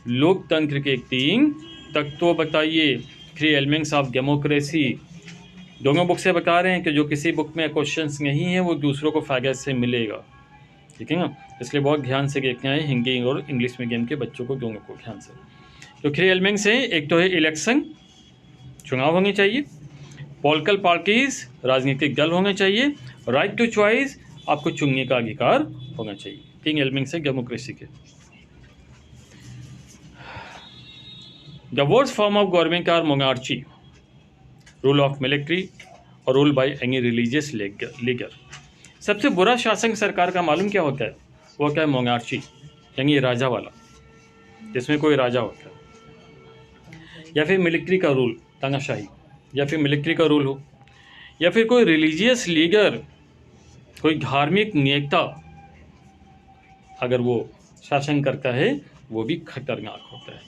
लोकतंत्र के 3 तत्व बताइए। 3 elements ऑफ डेमोक्रेसी। दोनों बुक से बता रहे हैं कि जो किसी बुक में क्वेश्चंस नहीं है वो दूसरों को फायदा से मिलेगा। ठीक है ना? इसलिए बहुत ध्यान से देखना है हिंदी और इंग्लिश मीडियम के बच्चों को, दोनों को ध्यान से। तो 3 elements हैं, एक तो है इलेक्शन, चुनाव होने चाहिए। पॉलिटिकल पार्टीज, राजनीतिक दल होने चाहिए। राइट टू चॉइस, आपको चुनने का अधिकार होना चाहिए। 3 एलिमेंट्स है डेमोक्रेसी के। The worst form of government are monarchy, rule of military और rule by any religious leader. सबसे बुरा शासन सरकार का मालूम क्या होता है? वो क्या है? मोनार्ची, यानी राजा वाला, जिसमें कोई राजा होता है, या फिर मिलिट्री का रूल, तानाशाही, या फिर मिलिट्री का रूल हो, या फिर कोई रिलीजियस लीडर, कोई धार्मिक नेता अगर वो शासन करता है वो भी खतरनाक होता है,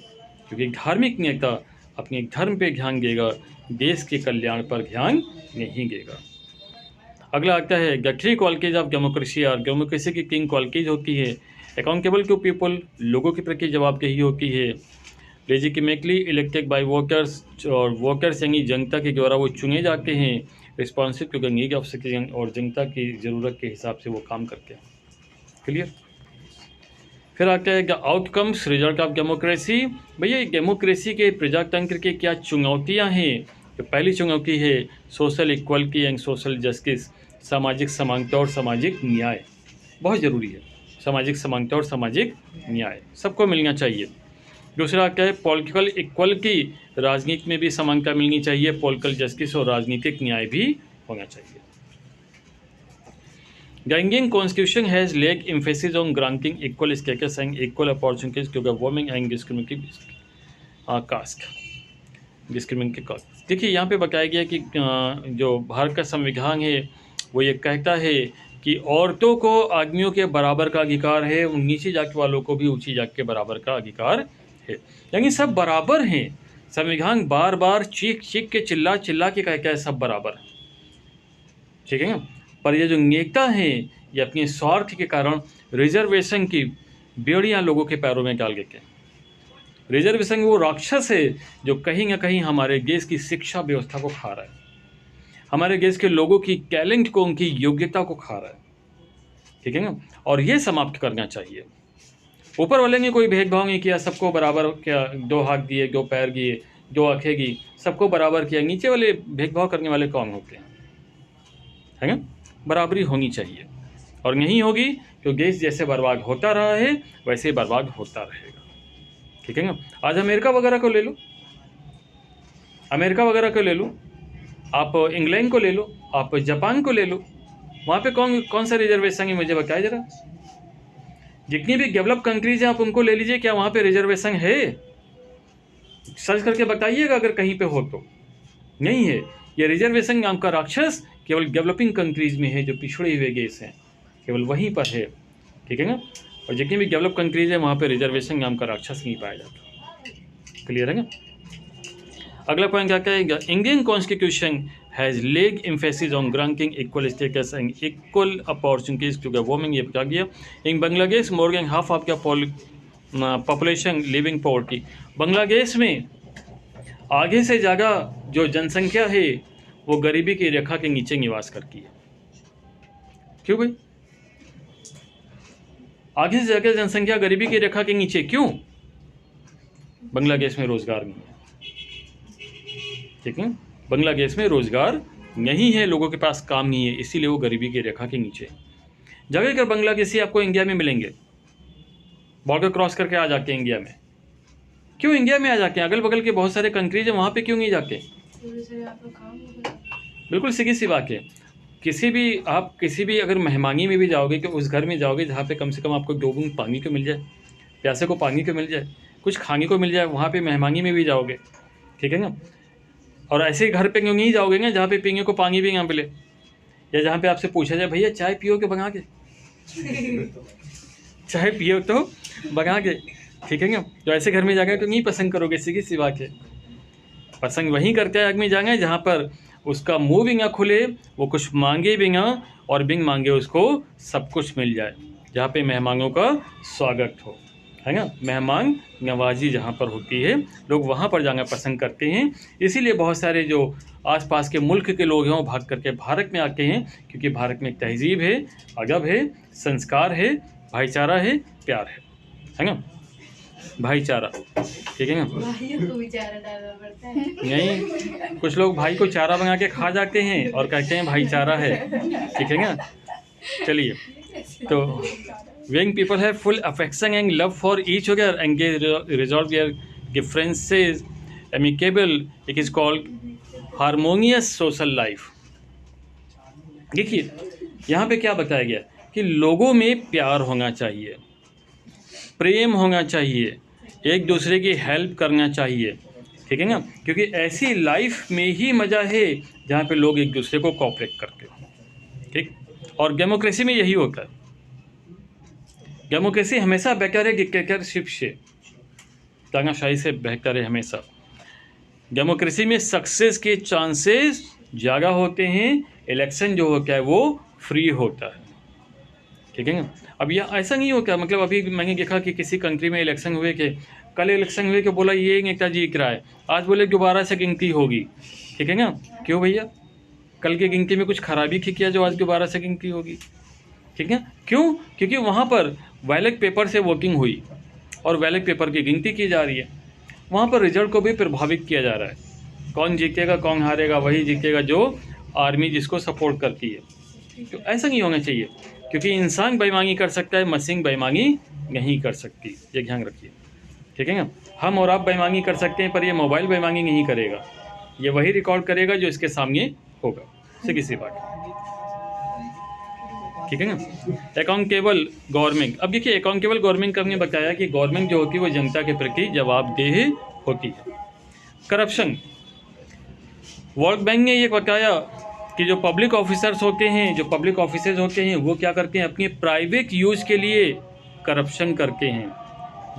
क्योंकि धार्मिक नेता अपने धर्म पे ध्यान देगा, देश के कल्याण पर ध्यान नहीं देगा। अगला आता है the 3 qualities of democracy are. Democracy की 3 क्वालिटीज होती है। अकाउंटेबल टू पीपल, लोगों के प्रति जवाबदेही होती है। लेजिटिमेटली इलेक्टेड बाय वोटर्स, और वोटर्स यानी जनता के द्वारा वो चुने जाते हैं। Responsive to the need of citizen, और जनता की ज़रूरत के हिसाब से वो काम करते हैं। क्लियर? फिर आता है the outcomes result of democracy. भैया डेमोक्रेसी के, प्रजातंत्र के क्या चुनौतियाँ हैं? तो पहली चुनौती है social equality and social justice, सामाजिक समानता और सामाजिक न्याय। बहुत ज़रूरी है सामाजिक समानता और सामाजिक न्याय, सबको मिलना चाहिए। दूसरा क्या है? पॉलिटिकल इक्वलिटी, राजनीति में भी समानता मिलनी चाहिए। पॉलिटिकल जस्टिस और राजनीतिक न्याय भी होना चाहिए। The Indian constitution has laid emphasis on granting equal status and equal opportunities to the women and discriminative caste, discriminative caste. देखिए यहाँ पे बताया गया कि जो भारत का संविधान है वो ये कहता है कि औरतों को आदमियों के बराबर का अधिकार है, नीची जाति वालों को भी ऊंची जाति के बराबर का अधिकार है, यानी सब बराबर हैं। संविधान बार बार चीख चीख के चिल्ला चिल्ला के कहता है सब बराबर, ठीक है ना? पर ये जो नेता हैं ये अपने स्वार्थ के कारण रिजर्वेशन की बेड़ियां लोगों के पैरों में डाल देते हैं। रिजर्वेशन वो राक्षस है जो कहीं ना कहीं हमारे देश की शिक्षा व्यवस्था को खा रहा है, हमारे देश के लोगों की टैलेंट को, उनकी योग्यता को खा रहा है, ठीक है ना? और ये समाप्त करना चाहिए। ऊपर वाले ने कोई भेदभाव नहीं किया, सबको बराबर क्या, 2 हाथ दिए, 2 पैर दिए, 2 आँखें दी, सबको बराबर किया। नीचे वाले भेदभाव करने वाले कौन होते हैं? है ना? बराबरी होनी चाहिए, और नहीं होगी तो देश जैसे बर्बाद होता रहा है वैसे बर्बाद होता रहेगा, ठीक है ना? आज अमेरिका वगैरह को ले लो, अमेरिका वगैरह को ले लो, आप इंग्लैंड को ले लो, आप जापान को ले लो, वहाँ पे कौन सा रिजर्वेशन है मुझे बताया जरा। जितनी भी डेवलप कंट्रीज हैं आप उनको ले लीजिए, क्या वहाँ पे रिजर्वेशन है? सर्च करके बताइएगा अगर कहीं पे हो तो। नहीं है। ये रिजर्वेशन नाम का राक्षस केवल डेवलपिंग कंट्रीज में है, जो पिछड़े हुए देश हैं, केवल वहीं पर है, ठीक है ना। और जितनी भी डेवलप कंट्रीज है वहाँ पे रिजर्वेशन नाम का राक्षस नहीं पाया जाता। क्लियर है ना। अगला पॉइंट क्या कहेगा, Indian constitution has laid emphasis on granting equal status and equal opportunities to women, ये बता गया। In Bangladesh more than half of the population living poverty, Bangladesh में आधे से ज़्यादा जो जनसंख्या है वो गरीबी की रेखा के नीचे निवास करती है। क्यों भाई, आधे से ज़्यादा जनसंख्या गरीबी की रेखा के नीचे क्यों? बांग्लादेश में रोजगार नहीं है, ठीक है, बांग्लादेश में रोजगार नहीं है, लोगों के पास काम नहीं है, इसीलिए वो गरीबी की रेखा के नीचे। जगह कर बांग्लादेशी आपको इंडिया में मिलेंगे, बॉर्डर क्रॉस करके आ जाते हैं इंडिया में। क्यों इंडिया में आ जाते हैं? अगल बगल के बहुत सारे कंट्रीज हैं, वहाँ पे क्यों नहीं जाते? बिल्कुल सीधी सी बात है। आप किसी भी अगर मेहमानी में भी जाओगे कि उस घर में जाओगे जहाँ पे कम से कम आपको 2 बूंद पानी को मिल जाए, प्यासे को पानी को मिल जाए, कुछ खाने को मिल जाए, वहाँ पे मेहमानी में भी जाओगे, ठीक है ना। और ऐसे घर पे क्यों नहीं जाओगे ना जहाँ पे पीने को पानी भी ना मिले, या जहाँ पे आपसे पूछा जाए भैया चाय पियो के बना के चाय पियो तो बना के, ठीक है ना। तो ऐसे घर में जाकर तो नहीं पसंद करोगे, सीधी सी बात है। पसंद वहीं करते हैं आदमी जाएंगे जहाँ पर उसका मुंह भी ना खुले, वो कुछ मांगे भी ना, और बिन मांगे उसको सब कुछ मिल जाए, जहाँ पे मेहमानों का स्वागत हो, है ना। मेहमान नवाजी जहाँ पर होती है, लोग वहाँ पर जाना पसंद करते हैं। इसीलिए बहुत सारे जो आसपास के मुल्क के लोग हैं वो भाग करके भारत में आते हैं, क्योंकि भारत में तहजीब है, अदब है, संस्कार है, भाईचारा है, प्यार है ना, भाईचारा, ठीक है ना। भाइयों को भी चारा डालना पड़ता है। नहीं, कुछ लोग भाई को चारा बना के खा जाते हैं और कहते हैं भाईचारा है, ठीक है ना। चलिए, तो when people have full affection and love for each other and they resolve their differences amicable, it is called harmonious social life। देखिए यहाँ पे क्या बताया गया कि लोगों में प्यार होना चाहिए, प्रेम होना चाहिए, एक दूसरे की हेल्प करना चाहिए, ठीक है ना, क्योंकि ऐसी लाइफ में ही मज़ा है जहाँ पे लोग एक दूसरे को कोऑपरेट करते हो, ठीक। और डेमोक्रेसी में यही होता है। डेमोक्रेसी हमेशा बेहतर है डिक्टेटरशिप से, तानाशाही से बेहतर है हमेशा। डेमोक्रेसी में सक्सेस के चांसेस ज़्यादा होते हैं, इलेक्शन जो होता है वो फ्री होता है, ठीक है ना। अब यह ऐसा नहीं होता, मतलब अभी मैंने देखा कि किसी कंट्री में इलेक्शन हुए कि कल इलेक्शन हुए कि बोला ये नेताजी जीत रहा है, आज बोले दोबारा से गिनती होगी, ठीक है ना। क्यों भैया, कल की गिनती में कुछ खराबी थी क्या जो आज दोबारा से गिनती होगी, ठीक है। क्यों? क्योंकि वहाँ पर बैलेट पेपर से वोटिंग हुई और बैलेट पेपर की गिनती की जा रही है, वहाँ पर रिजल्ट को भी प्रभावित किया जा रहा है। कौन जीतेगा कौन हारेगा, वही जीतेगा जो आर्मी जिसको सपोर्ट करती है। तो ऐसा नहीं होना चाहिए, क्योंकि इंसान बेईमानी कर सकता है, मशीन बेईमानी नहीं कर सकती, ये ध्यान रखिए, ठीक है ना। हम और आप बेईमानी कर सकते हैं पर ये मोबाइल बेईमानी नहीं करेगा, ये वही रिकॉर्ड करेगा जो इसके सामने होगा, सीधी सी बात, ठीक है ना। अकाउंटेबल गवर्नमेंट, अब देखिए अकाउंटेबल गवर्नमेंट का हमने बताया कि गवर्नमेंट जो होती है वो जनता के प्रति जवाबदेह होती है। करप्शन, वर्ल्ड बैंक ने ये बताया कि जो पब्लिक ऑफिसर्स होते हैं, जो पब्लिक ऑफिसर्स होते हैं वो क्या करते हैं, अपने प्राइवेट यूज़ के लिए करप्शन करते हैं,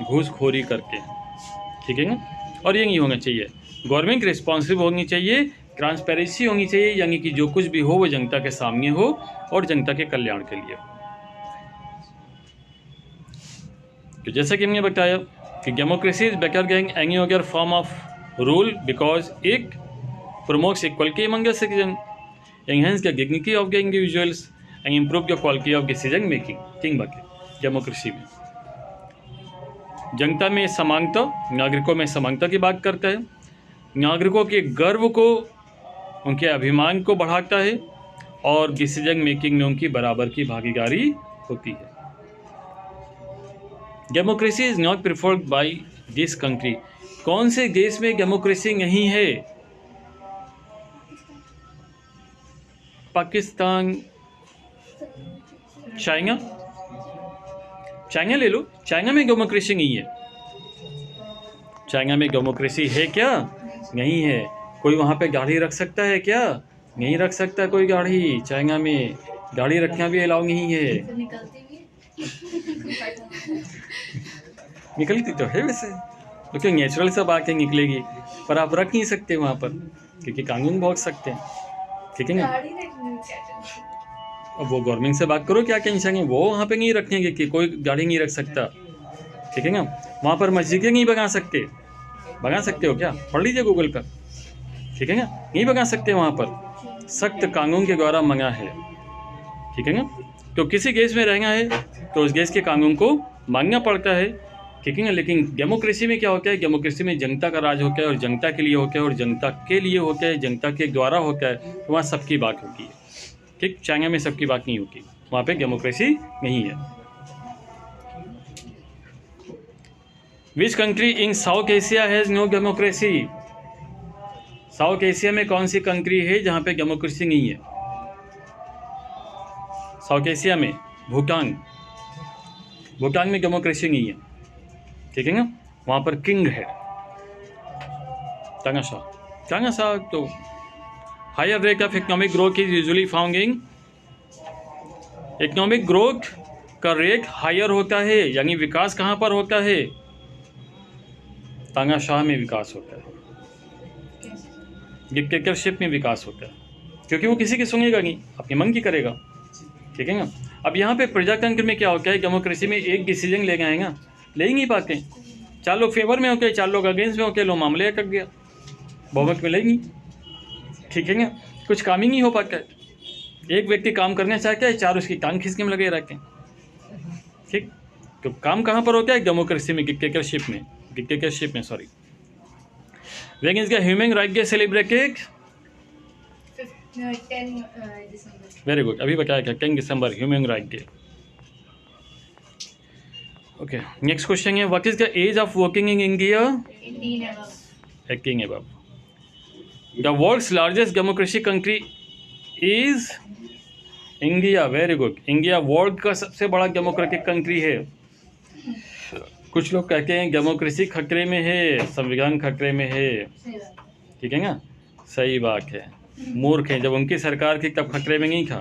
घूसखोरी करते हैं, ठीक है ना। और ये नहीं होना चाहिए। गवर्नमेंट रिस्पॉन्सिबल होनी चाहिए, ट्रांसपेरेंसी होनी चाहिए, यानी कि जो कुछ भी हो वो जनता के सामने हो और जनता के कल्याण के लिए। तो जैसा कि हमने बताया कि democracy is better than any other form of rule because it promotes equality among the citizens, enhance the dignity of the individuals and improve the quality of decision making। तीन बातें डेमोक्रेसी में। जनता में समानता, नागरिकों में समानता की बात करता है, नागरिकों के गर्व को, उनके अभिमान को बढ़ाता है और डिसीजन मेकिंग में उनकी बराबर की भागीदारी होती है। Democracy is not preferred by this country. कौन से देश में डेमोक्रेसी नहीं है? पाकिस्तान, चाइना, चाइना ले लो, चाइना में डेमोक्रेसी नहीं है। चाइना में डेमोक्रेसी है क्या? नहीं है। कोई वहाँ पे गाड़ी रख सकता है क्या? नहीं रख सकता कोई गाड़ी चाइना में। गाड़ी रखना भी अलाउ नहीं है। तो निकलती भी है। निकलती तो है वैसे, तो क्या नेचुरल सब आके निकलेगी, पर आप रख नहीं सकते वहाँ पर क्योंकि कानून बहुत सख्त है, ठीक है ना। गाड़ी रखने में क्या टेंशन? अब वो गवर्नमेंट से बात करो, क्या टेंशन है, वो वहाँ पे नहीं रखेंगे कि कोई गाड़ी नहीं रख सकता, ठीक है ना। वहाँ पर मस्जिदें नहीं बना सकते हो क्या, पढ़ लीजिए गूगल पर, ठीक है ना, नहीं बना सकते वहाँ पर, सख्त कानून के द्वारा मना है, ठीक है ना। तो किसी देश में रहना है तो उस देश के कानून को मानना पड़ता है, ठीक है ना। लेकिन डेमोक्रेसी में क्या होता है, डेमोक्रेसी में जनता का राज होता है और जनता के लिए होता है और जनता के लिए होता है, जनता के द्वारा होता है, तो वहाँ सबकी बात होती है, ठीक। चाइना में सबकी बात नहीं होती, वहाँ पे डेमोक्रेसी नहीं है। Which country in South Asia has no democracy? South Asia में कौन सी कंट्री है जहाँ पे डेमोक्रेसी नहीं है? साउथ एशिया में भूटान में डेमोक्रेसी नहीं है, ठीक है ना। वहाँ पर किंग है तानाशाह। तो higher rate of economic growth is usually found in, economic growth का रेट हायर होता है, यानी विकास कहाँ पर होता है? तानाशाह में विकास होता है, डिक्टेटरशिप में विकास होता है, क्योंकि वो किसी की सुनेगा नहीं, अपने मन की करेगा, ठीक है ना। अब यहाँ पे प्रजातंत्र में क्या होता है, डेमोक्रेसी में एक डिसीजन ले गए ना, ले ही नहीं पाते, 4 लोग फेवर में होते, 4 लोग अगेंस्ट में होते, लो मामले अटक गया, बहुमत मिलेगी, ठीक है ना, कुछ काम ही नहीं हो पाता है। एक व्यक्ति काम करना चाहता है, 4 उसकी टांग खींचने में लगे रहते हैं, ठीक। तो काम कहाँ पर होता है? डेमोक्रेसी में, डिक्टेटरशिप में sorry. When is the Human Rights Day celebrated? 10 दिसंबर। वेरी गुड, अभी बताया क्या, 10 दिसंबर human right day. Okay, next question है, what is the age of working in India? 18 above। The world's largest democracy country is India. Very good, India world का सबसे बड़ा डेमोक्रेटिक कंट्री है। कुछ लोग कहते हैं डेमोक्रेसी खतरे में है, संविधान खतरे में है, ठीक है ना, सही बात है, मूर्ख है, जब उनकी सरकार थी तब खतरे में नहीं था।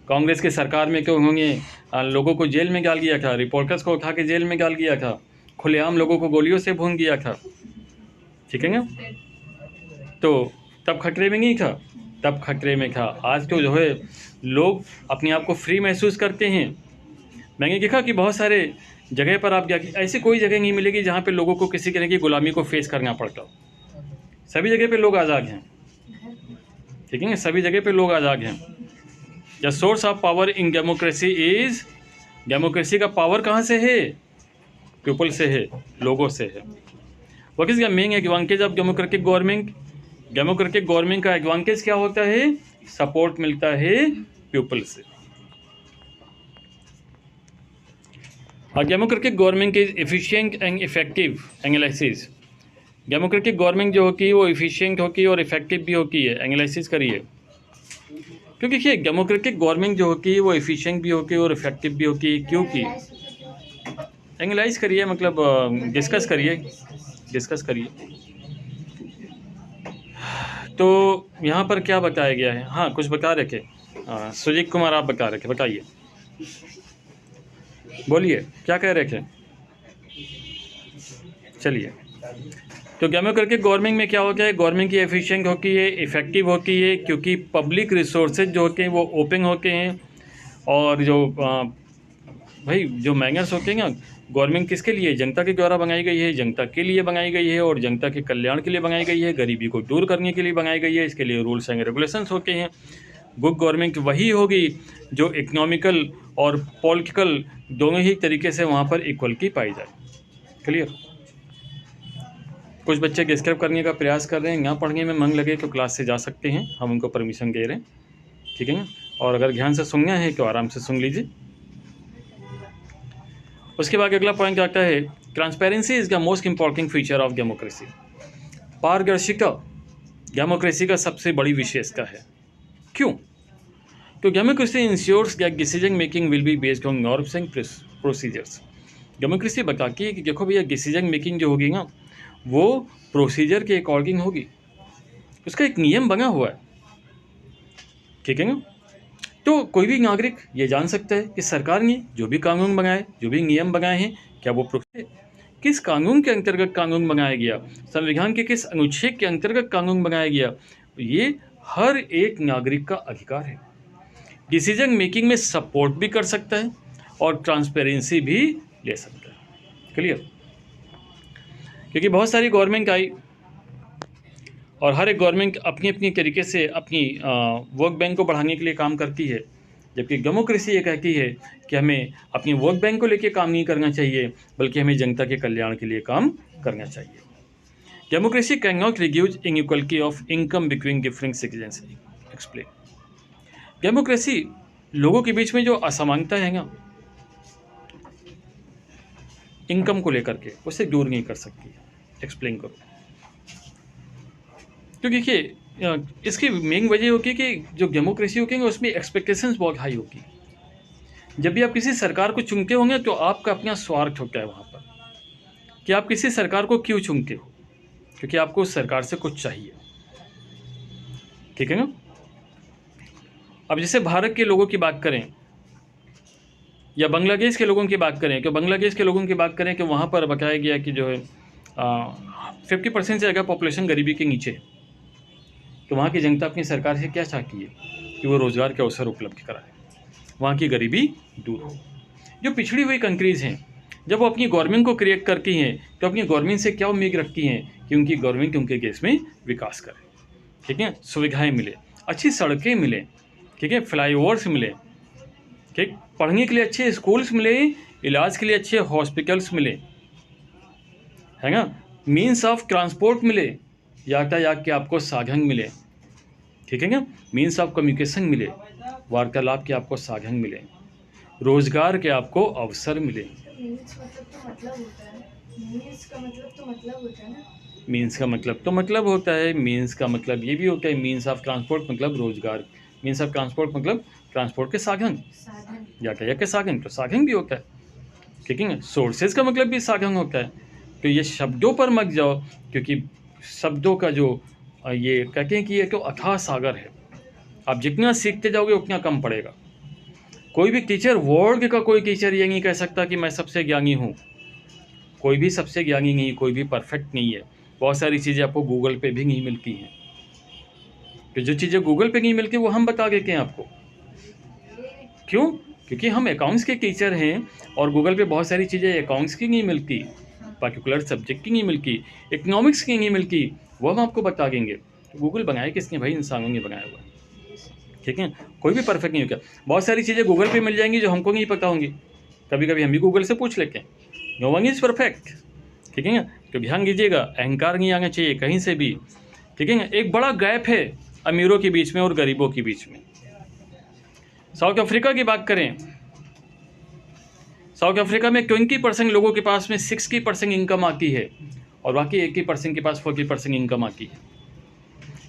कांग्रेस की सरकार में क्यों होंगे, लोगों को जेल में डाल दिया था, रिपोर्टर्स को उठा के जेल में डाल दिया था, खुलेआम लोगों को गोलियों से भून दिया था, ठीक है ना, तो तब खतरे में नहीं था, तब खतरे में था। आज तो जो है लोग अपने आप को फ्री महसूस करते हैं। मैंने देखा कि बहुत सारे जगह पर आप जाके, ऐसी कोई जगह नहीं मिलेगी जहाँ पे लोगों को किसी तरह की गुलामी को फेस करना पड़ता। सभी जगह पे लोग आज़ाद हैं, ठीक है ना, सभी जगह पे लोग आज़ाद हैं। The source of power in democracy is, democracy का पावर कहाँ से है? पीपल से है, लोगों से है। What is the main advantage of democratic government? Democratic government का एडवांटेज क्या होता है? सपोर्ट मिलता है पीपल से। और democratic government is efficient and effective analysis. Democratic government जो होती है वो इफिशिएंट होती है और इफेक्टिव भी होती है। एनालिसिस करिए, क्योंकि देखिए डेमोक्रेटिक गवर्नमेंट जो होती है वो इफिशिएंट भी होती है और इफेक्टिव भी होती है। क्योंकि एनालाइज करिए, मतलब डिस्कस करिए। तो यहाँ पर क्या बताया गया है? हाँ, कुछ बता रखे, सुजीत कुमार आप बता रखे, बताइए, बोलिए क्या कह रहे थे। चलिए, तो डेमोक्रेटिक गवर्नमेंट में क्या होता है? गवर्नमेंट की एफिशिएंट होती है, इफेक्टिव होती है, क्योंकि पब्लिक रिसोर्सेज जो होते हैं वो ओपन होते हैं। और जो भाई जो मैनर्स होते हैं ना, गवर्नमेंट किसके लिए? जनता के द्वारा बनाई गई है, जनता के लिए बनाई गई है और जनता के कल्याण के लिए बनाई गई है, गरीबी को दूर करने के लिए बनाई गई है। इसके लिए रूल्स एंड रेगुलेशंस होते हैं। गुड गवर्नमेंट वही होगी जो इकोनॉमिकल और पॉलिटिकल दोनों ही तरीके से वहाँ पर इक्वलिटी पाई जाए। क्लियर? कुछ बच्चे डिस्कस करने का प्रयास कर रहे हैं, यहाँ पढ़ने में मन लगे तो क्लास से जा सकते हैं, हम उनको परमिशन दे रहे हैं, ठीक है ना। और अगर ध्यान से सुनना है तो आराम से सुन लीजिए। उसके बाद अगला पॉइंट आता है, transparency is the most important feature of democracy. पारदर्शिता डेमोक्रेसी का सबसे बड़ी विशेषता है। क्यों? तो democracy ensures that decision making will be based on norms and procedures. Democracy बताती है कि देखो भैया, डिसीजन मेकिंग जो होगी ना वो प्रोसीजर के अकॉर्डिंग होगी, उसका एक नियम बना हुआ है, ठीक है ना। तो कोई भी नागरिक ये जान सकता है कि सरकार ने जो भी कानून बनाए, जो भी नियम बनाए हैं, क्या वो किस कानून के अंतर्गत कानून बनाया गया, संविधान के किस अनुच्छेद के अंतर्गत कानून बनाया गया। ये हर एक नागरिक का अधिकार है। डिसीजन मेकिंग में सपोर्ट भी कर सकता है और ट्रांसपेरेंसी भी ले सकता है। क्लियर? क्योंकि बहुत सारी गवर्नमेंट आई और हर एक गवर्नमेंट अपनी अपनी तरीके से अपनी वर्क बैंक को बढ़ाने के लिए काम करती है, जबकि डेमोक्रेसी ये कहती है कि हमें अपनी वर्क बैंक को लेकर काम नहीं करना चाहिए, बल्कि हमें जनता के कल्याण के लिए काम करना चाहिए। Democracy can not reduce inequality of income between different citizens. Explain. Democracy लोगों के बीच में जो असमानता है ना इनकम को लेकर के, उसे दूर नहीं कर सकती। एक्सप्लेन करो। तो देखिए इसकी मेन वजह होगी कि जो डेमोक्रेसी होगी उसमें एक्सपेक्टेशंस बहुत हाई होगी। जब भी आप किसी सरकार को चुनते होंगे तो आपका अपना स्वार्थ होता है वहाँ पर कि आप किसी सरकार को क्यों चुनते हो, क्योंकि आपको उस सरकार से कुछ चाहिए। ठीक है ना? अब जैसे भारत के लोगों की बात करें या बांग्लादेश के लोगों की बात करें, कि बांग्लादेश के लोगों की बात करें कि वहाँ पर बताया गया कि जो है 50% से ज़्यादा पॉपुलेशन गरीबी के नीचे है। तो वहाँ की जनता अपनी सरकार से क्या चाहती है कि वो रोज़गार के अवसर उपलब्ध कराए, वहाँ की गरीबी दूर हो। जो पिछड़ी हुई कंट्रीज़ हैं, जब वो अपनी गवर्नमेंट को क्रिएट करती हैं तो अपनी गवर्नमेंट से क्या उम्मीद रखती हैं कि उनकी गवर्नमेंट उनके देश में विकास करे। ठीक है? सुविधाएँ मिले, अच्छी सड़कें मिले, ठीक है, फ्लाईओवर्स मिले, ठीक, पढ़ने के लिए अच्छे स्कूल्स मिले, इलाज के लिए अच्छे हॉस्पिटल्स मिले, है ना, मीन्स ऑफ ट्रांसपोर्ट मिले, यातायात के आपको साधन मिले, ठीक है ना, मीन्स ऑफ कम्युनिकेशन मिले, वार्तालाप के आपको साधन मिले, रोजगार के आपको अवसर मिले। मीन्स मतलब तो मतलब होता है। मीन्स का मतलब तो मतलब होता है ना। मीन्स का मतलब तो मतलब होता है, मीन्स का मतलब ये भी होता है, मीन्स ऑफ ट्रांसपोर्ट मतलब रोजगार, मीन्स ऑफ ट्रांसपोर्ट मतलब ट्रांसपोर्ट के साधन, यातायात के साधन, तो साधन भी होता है। ठीक है ना? सोर्सेज का मतलब भी साधन होता है। तो ये शब्दों पर मत जाओ, क्योंकि शब्दों का जो ये कहते हैं कि ये तो अथाह सागर है, आप जितना सीखते जाओगे उतना कम पड़ेगा। कोई भी टीचर, वर्ल्ड का कोई टीचर ये नहीं कह सकता कि मैं सबसे ज्ञानी हूँ। कोई भी सबसे ज्ञानी नहीं, कोई भी परफेक्ट नहीं है। बहुत सारी चीज़ें आपको गूगल पे भी नहीं मिलती हैं। तो जो चीज़ें गूगल पे नहीं मिलती वो हम बता देते हैं आपको। क्यों? क्योंकि हम अकाउंट्स के टीचर हैं और गूगल पे बहुत सारी चीज़ें अकाउंट्स की नहीं मिलती, पर्टिकुलर सब्जेक्ट की नहीं मिलती, इकोनॉमिक्स की नहीं मिलती, वो हम आपको बता देंगे। तो गूगल बनाया किसने भाई? इंसानों ने बनाया हुआ है। ठीक है? कोई भी परफेक्ट नहीं होगा। बहुत सारी चीज़ें गूगल पे मिल जाएंगी जो हमको नहीं पता होंगी। कभी कभी हम भी गूगल से पूछ लेते हैं। No one is perfect. ठीक है ना? तो ध्यान दीजिएगा, अहंकार नहीं आना चाहिए कहीं से भी। ठीक है ना? एक बड़ा गैप है अमीरों के बीच में और गरीबों के बीच में। साउथ अफ्रीका की बात करें, साउथ अफ्रीका में 20% लोगों के पास में 60% इनकम आती है और बाकी 80% के पास 40% इनकम आती है।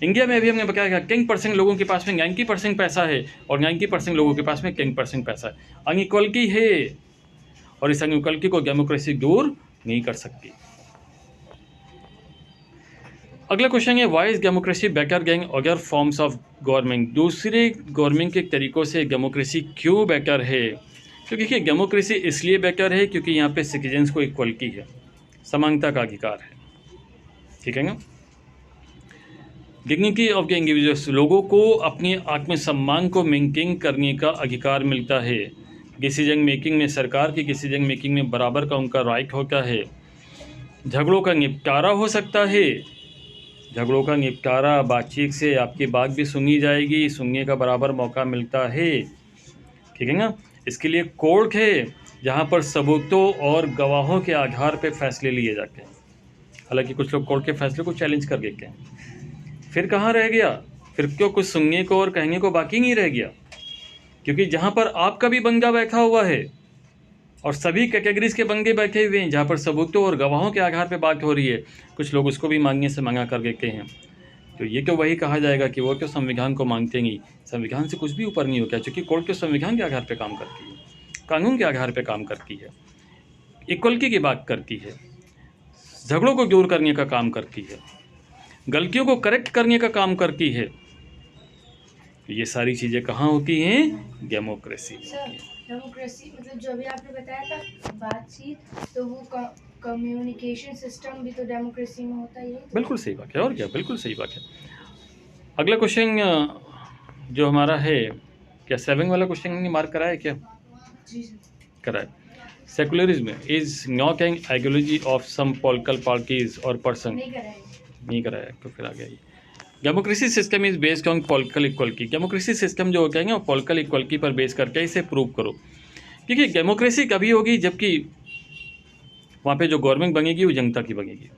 इंडिया में अभी हमने बताया 10% लोगों के पास में 90% पैसा है और 90% लोगों के पास में 10% पैसा है। अनइक्वलिटी है और इस अनइक्वलिटी को डेमोक्रेसी दूर नहीं कर सकती। अगला क्वेश्चन है, why is democracy better than other forms of government? दूसरे गवर्नमेंट के तरीक़ों से डेमोक्रेसी क्यों बेटर है? क्योंकि देखिए, डेमोक्रेसी इसलिए बेटर है क्योंकि यहाँ पे सिटीजन्स को इक्वलिटी है, समानता का अधिकार है। ठीक है ना? डिग्निटी ऑफ द इंडिविजुअल्स, लोगों को अपने आत्मसम्मान को मेंटेन करने का अधिकार मिलता है। डिसीजन मेकिंग में, सरकार की डिसीजन मेकिंग में बराबर का उनका राइट होता है। झगड़ों का निपटारा हो सकता है, झगड़ों का निपटारा बातचीत से, आपकी बात भी सुनी जाएगी, सुनने का बराबर मौका मिलता है। ठीक है ना? इसके लिए कोर्ट है जहाँ पर सबूतों और गवाहों के आधार पर फैसले लिए जाते हैं। हालांकि कुछ लोग कोर्ट के फैसले को चैलेंज कर देते हैं। फिर कहाँ रह गया? फिर क्यों कुछ सुनने को और कहने को बाकी नहीं रह गया? क्योंकि जहाँ पर आपका भी बंदा बैठा हुआ है और सभी कैटेगरीज के बंदे बैठे हुए हैं, जहाँ पर सबूतों और गवाहों के आधार पर बात हो रही है, कुछ लोग उसको भी मांगने से मंगा कर देते हैं। तो ये तो वही कहा जाएगा कि वो तो संविधान को मांगते नहीं, संविधान से कुछ भी ऊपर नहीं होता, क्योंकि कोर्ट तो संविधान के आधार पर काम करती है, कानून के आधार पर काम करती है, इक्वलिटी की बात करती है, झगड़ों को दूर करने का काम करती है, गलतियों को करेक्ट करने का काम करती है। ये सारी चीज़ें कहाँ होती हैं? डेमोक्रेसी। सर डेमोक्रेसी मतलब जो अभी आपने बताया था बातचीत, तो वो कम्युनिकेशन सिस्टम भी तो डेमोक्रेसी में होता ही है। बिल्कुल सही बात है, और क्या, बिल्कुल सही बात है। अगला क्वेश्चन जो हमारा है, क्या 7 वाला क्वेश्चन हमने मार्क करा है क्या? जी सर। करा है। Secularism is not an ideology of some political parties और पर्सन। नहीं कराएंगे। नहीं कराया तो फिर आ गया ये। Democracy system is based on political equality. Democracy system जो होता है ना, वो पॉलिटिकल इक्वलिटी पर बेस करके इसे प्रूव करो। क्योंकि डेमोक्रेसी कभी होगी जबकि वहाँ पे जो गवर्नमेंट बनेगी वो जनता की बनेगी,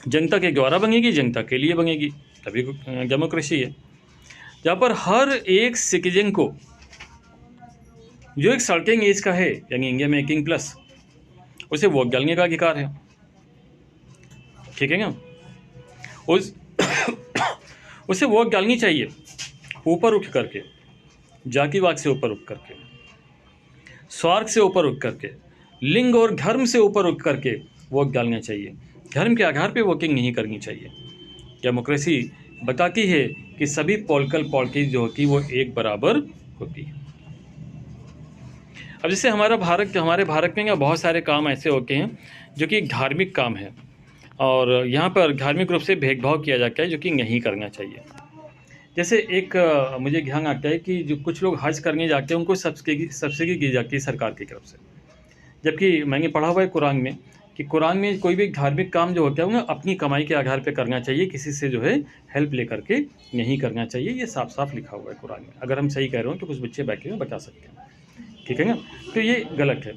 जनता के द्वारा बनेगी, जनता के लिए बनेगी, तभी डेमोक्रेसी है। जहाँ पर हर एक सिटीजन को जो एक सर्टेन एज का है, यानी इंडिया में 18+, उसे वोट डालने का अधिकार है। ठीक है ना? उसे वोट डालनी चाहिए, ऊपर उठ करके, जातिवाद से ऊपर उठ करके, स्वार्थ से ऊपर उठ करके, लिंग और धर्म से ऊपर उठ करके वोट डालना चाहिए। धर्म के आधार पे वोटिंग नहीं करनी चाहिए। डेमोक्रेसी बताती है कि सभी पॉलिटिकल पार्टीज जो होती वो एक बराबर होती है। अब जैसे हमारे भारत में बहुत सारे काम ऐसे होते हैं जो कि धार्मिक काम है, और यहाँ पर धार्मिक रूप से भेदभाव किया जाता है, जो कि नहीं करना चाहिए। जैसे एक मुझे ध्यान आता है कि जो कुछ लोग हज करने जाते हैं उनको सब्सिडी दी जाती है सरकार की तरफ से, जबकि मैंने पढ़ा हुआ है कुरान में कि कुरान में कोई भी धार्मिक काम जो होता है उन्हें अपनी कमाई के आधार पर करना चाहिए, किसी से जो है हेल्प लेकर के नहीं करना चाहिए। ये साफ साफ लिखा हुआ है कुरान में। अगर हम सही कह रहे हो तो कुछ बच्चे बैठे हुए बता सकते हैं, ठीक है ना? तो ये गलत है।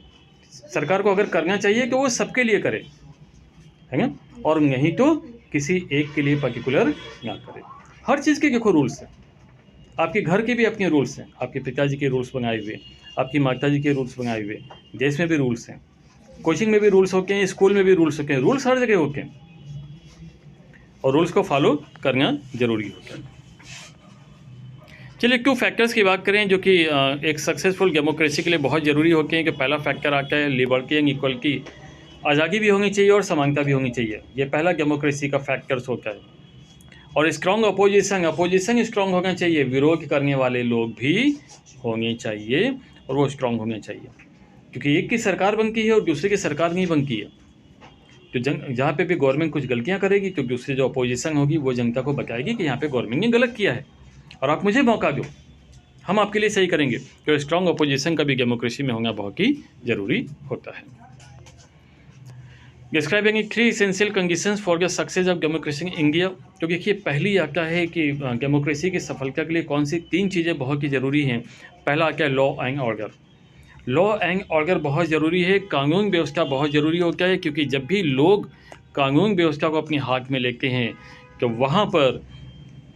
सरकार को अगर करना चाहिए तो वो सबके लिए करे, है ना, और नहीं तो किसी एक के लिए पर्टिकुलर ना करे। हर चीज़ के देखो रूल्स हैं, आपके घर के भी अपने रूल्स हैं, आपके पिताजी के रूल्स बनाए हुए, आपकी माताजी के रूल्स बनाए हुए, देश में भी रूल्स हैं, कोचिंग में भी रूल्स होते हैं, स्कूल में भी रूल्स होते हैं, रूल्स हर जगह होते हैं, और रूल्स को फॉलो करना जरूरी होता है। चलिए 2 फैक्टर्स की बात करें जो कि एक सक्सेसफुल डेमोक्रेसी के लिए बहुत ज़रूरी होते हैं। कि पहला फैक्टर आता है लिबर्टी एंड इक्वलिटी, आज़ादी भी होनी चाहिए और समानता भी होनी चाहिए। ये पहला डेमोक्रेसी का फैक्टर्स होता है। और स्ट्रॉन्ग अपोजिशन स्ट्रॉन्ग होना चाहिए, विरोध करने वाले लोग भी होने चाहिए और वो स्ट्रॉन्ग होने चाहिए, क्योंकि एक की सरकार बनती है और दूसरे की सरकार नहीं बनती है। तो जहाँ पे भी गवर्नमेंट कुछ गलतियाँ करेगी तो दूसरी जो अपोजिशन होगी वो जनता को बताएगी कि यहाँ पे गवर्नमेंट ने गलत किया है और आप मुझे मौका दो, हम आपके लिए सही करेंगे। तो स्ट्रॉन्ग अपोजिशन का भी डेमोक्रेसी में होना बहुत ही ज़रूरी होता है। Describing 3 essential conditions for the success of democracy in India. तो देखिए पहली आता है कि डेमोक्रेसी की सफलता के लिए कौन सी 3 चीज़ें बहुत ही ज़रूरी हैं। पहला आता है law and order. Law and order बहुत ज़रूरी है, कानून व्यवस्था बहुत ज़रूरी होता है, क्योंकि जब भी लोग कानून व्यवस्था को अपने हाथ में लेते हैं तो वहाँ पर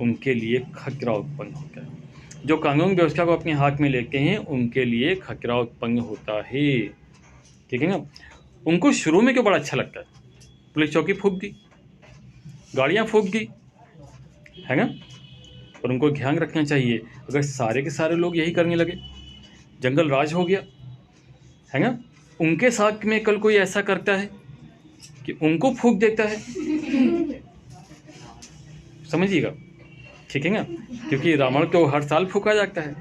उनके लिए खतरा उत्पन्न होता है। जो कानून व्यवस्था को अपने हाथ में लेते हैं उनके लिए खतरा उत्पन्न होता है, ठीक है ना? उनको शुरू में क्यों बड़ा अच्छा लगता है, पुलिस चौकी फूंक दी, गाड़ियाँ फूंक दी, है ना? और उनको ध्यान रखना चाहिए अगर सारे के सारे लोग यही करने लगे, जंगल राज हो गया, है ना, उनके साथ में कल कोई ऐसा करता है कि उनको फूंक देता है, समझिएगा, ठीक है ना? क्योंकि रावण तो हर साल फूंका जाता है,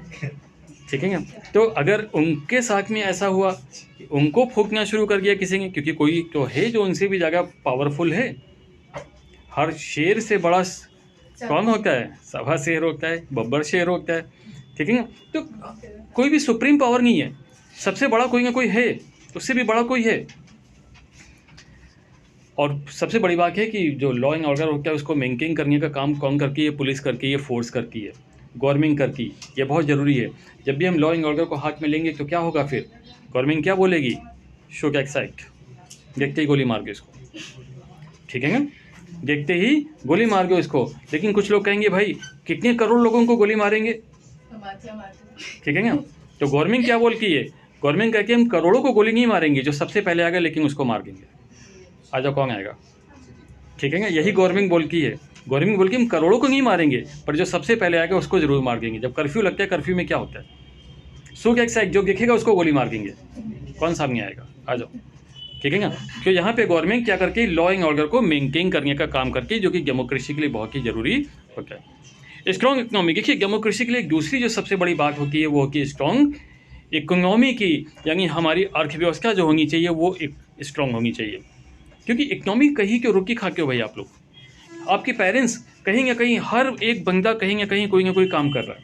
ठीक है ना? तो अगर उनके साथ में ऐसा हुआ कि उनको फूंकना शुरू कर दिया किसी ने, क्योंकि कोई तो है जो उनसे भी ज़्यादा पावरफुल है। हर शेर से बड़ा कौन होता है? सभा शेर होता है, बब्बर शेर होता है, ठीक है ना? तो कोई भी सुप्रीम पावर नहीं है, सबसे बड़ा कोई ना कोई है, उससे भी बड़ा कोई है। और सबसे बड़ी बात है कि जो लॉ एंड ऑर्डर होता है उसको मेंटेन करने का काम कौन करती है? पुलिस करती है, फोर्स करती है, गवर्नमेंट करती है। ये बहुत ज़रूरी है। जब भी हम लॉ एंड ऑर्डर को हाथ में लेंगे तो क्या होगा फिर? गवर्नमेंट क्या बोलेगी? शो टैक्स एक्ट, देखते ही गोली मार दो इसको, ठीक है ना? देखते ही गोली मार दो इसको। लेकिन कुछ लोग कहेंगे भाई कितने करोड़ लोगों को गोली मारेंगे, ठीक है ना? तो गवर्नमेंट क्या बोलती है? गवर्नमेंट कहती है हम करोड़ों को गोली नहीं मारेंगे, जो सबसे पहले आएगा लेकिन उसको मार देंगे। आ जाओ कौन आएगा, ठीक है ना? यही गवर्नमेंट बोलती है। गवर्नमेंट बोलती है हम करोड़ों को नहीं मारेंगे, पर जो सबसे पहले आएगा उसको जरूर मार देंगे। जब कर्फ्यू लगता है, कर्फ्यू में क्या होता है? सो क्या एक्ट, जो दिखेगा उसको गोली मार देंगे, कौन सामने आएगा? आ जाओ, ठीक है ना? तो यहाँ पे गवर्नमेंट क्या करके लॉ एंड ऑर्डर को मेंटेन करने का काम करती है, जो कि डेमोक्रेसी के लिए बहुत ही ज़रूरी होता है। स्ट्रॉन्ग इकोनॉमी, देखिए डेमोक्रेसी के लिए दूसरी जो सबसे बड़ी बात होती है वो होती है स्ट्रॉन्ग इकोनॉमी की, यानी हमारी अर्थव्यवस्था जो होनी चाहिए वो स्ट्रॉन्ग होनी चाहिए। क्योंकि इकोनॉमी कहीं क्यों रुकी खाते हो भाई आप लोग, आपके पेरेंट्स कहीं ना कहीं, हर एक बंदा कहीं ना कहीं कोई ना कोई काम कर रहा है,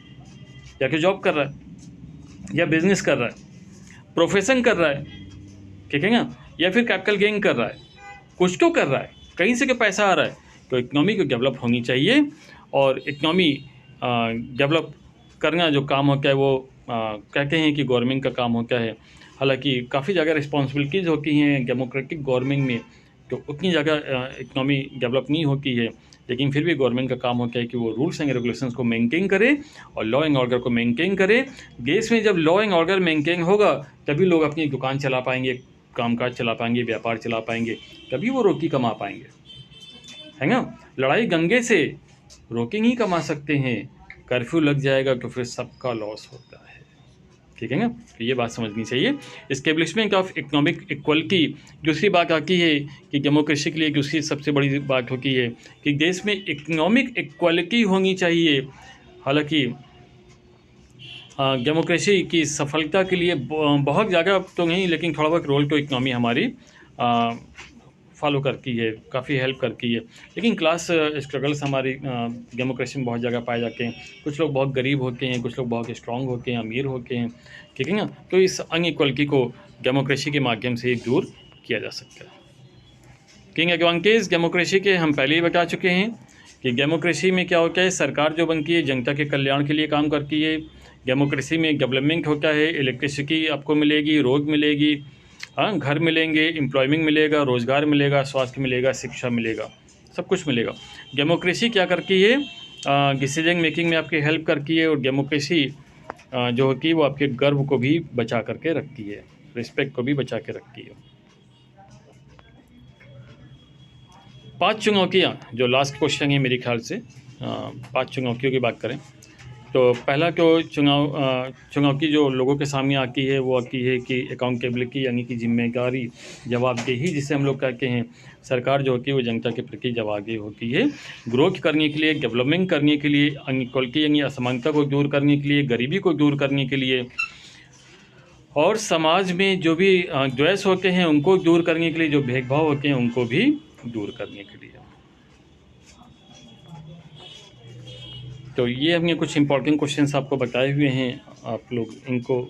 या कि जॉब कर रहा है, या बिजनेस कर रहा है, प्रोफेशन कर रहा है, ठीक है ना, या फिर कैपिटल गेन कर रहा है, कुछ तो कर रहा है, कहीं से क्या पैसा आ रहा है। तो इकोनॉमी को डेवलप होनी चाहिए, और इकोनॉमी डेवलप करना जो काम होता है वो कहते हैं कि गवर्नमेंट का काम होता है। हालांकि काफ़ी जगह रिस्पॉन्सिबिलिटीज़ होती हैं डेमोक्रेटिक गवर्नमेंट में, तो उतनी जगह इकोनॉमी डेवलप नहीं होती है, लेकिन फिर भी गवर्नमेंट का काम होता है कि वो रूल्स एंड रेगुलेशंस को मेंटेन करे और लॉ एंड ऑर्डर को मेंटेन करे। देश में जब लॉ एंड ऑर्डर मेंटेन होगा तभी लोग अपनी दुकान चला पाएंगे, कामकाज चला पाएंगे, व्यापार चला पाएंगे, तभी वो रोटी कमा पाएंगे, है ना। लड़ाई गंगे से रोटी नहीं कमा सकते हैं, कर्फ्यू लग जाएगा तो फिर सबका लॉस होता है, ठीक है ना। तो ये बात समझनी चाहिए। इस्टेब्लिशमेंट ऑफ इकोनॉमिक इक्वलिटी, दूसरी बात आती है कि डेमोक्रेसी के लिए दूसरी सबसे बड़ी बात होती है कि देश में इकोनॉमिक इक्वलिटी होनी चाहिए। हालांकि डेमोक्रेसी की सफलता के लिए बहुत ज़्यादा तो नहीं, लेकिन थोड़ा बहुत रोल तो इकोनॉमी हमारी फॉलो करती है, काफ़ी हेल्प करती है। लेकिन क्लास स्ट्रगल्स हमारी डेमोक्रेसी में बहुत जगह पाए जाते हैं। कुछ लोग बहुत गरीब होते हैं, कुछ लोग बहुत स्ट्रांग होते हैं, अमीर होते हैं, ठीक है ना। तो इस अनइक्वलिटी को डेमोक्रेसी के माध्यम से दूर किया जा सकता है। किंग एडवांटेज डेमोक्रेसी के हम पहले ही बता चुके हैं कि डेमोक्रेसी में क्या होता है, सरकार जो बनती है जनता के कल्याण के लिए काम करती है। डेमोक्रेसी में डेवलपमेंट होता है, इलेक्ट्रिसिटी आपको मिलेगी, रोड मिलेगी, हाँ, घर मिलेंगे, एम्प्लॉयमेंट मिलेगा, रोज़गार मिलेगा, स्वास्थ्य मिलेगा, शिक्षा मिलेगा, सब कुछ मिलेगा। डेमोक्रेसी क्या करती है, डिसीजन मेकिंग में आपकी हेल्प करती है, और डेमोक्रेसी जो होती है वो आपके गर्व को भी बचा करके रखती है, रिस्पेक्ट को भी बचा के रखती है। 5 चुनौतियाँ, जो लास्ट क्वेश्चन है मेरे ख्याल से, 5 चुनौतियों की बात करें तो पहला तो चुनौती जो लोगों के सामने आती है वो आती है कि अकाउंटेबिलिटी, यानी कि जिम्मेदारी, जवाबदेही जिसे हम लोग कहते हैं। सरकार जो होती है वो जनता के प्रति जवाबदेही होती है, ग्रोथ करने के लिए, डेवलपमेंट करने के लिए, अनइक्वलिटी यानी असमानता को दूर करने के लिए, गरीबी को दूर करने के लिए, और समाज में जो भी द्वेष होते हैं उनको दूर करने के लिए, जो भेदभाव होते हैं उनको भी दूर करने के लिए। तो ये हमने कुछ इंपॉर्टेंट क्वेश्चंस आपको बताए हुए हैं, आप लोग इनको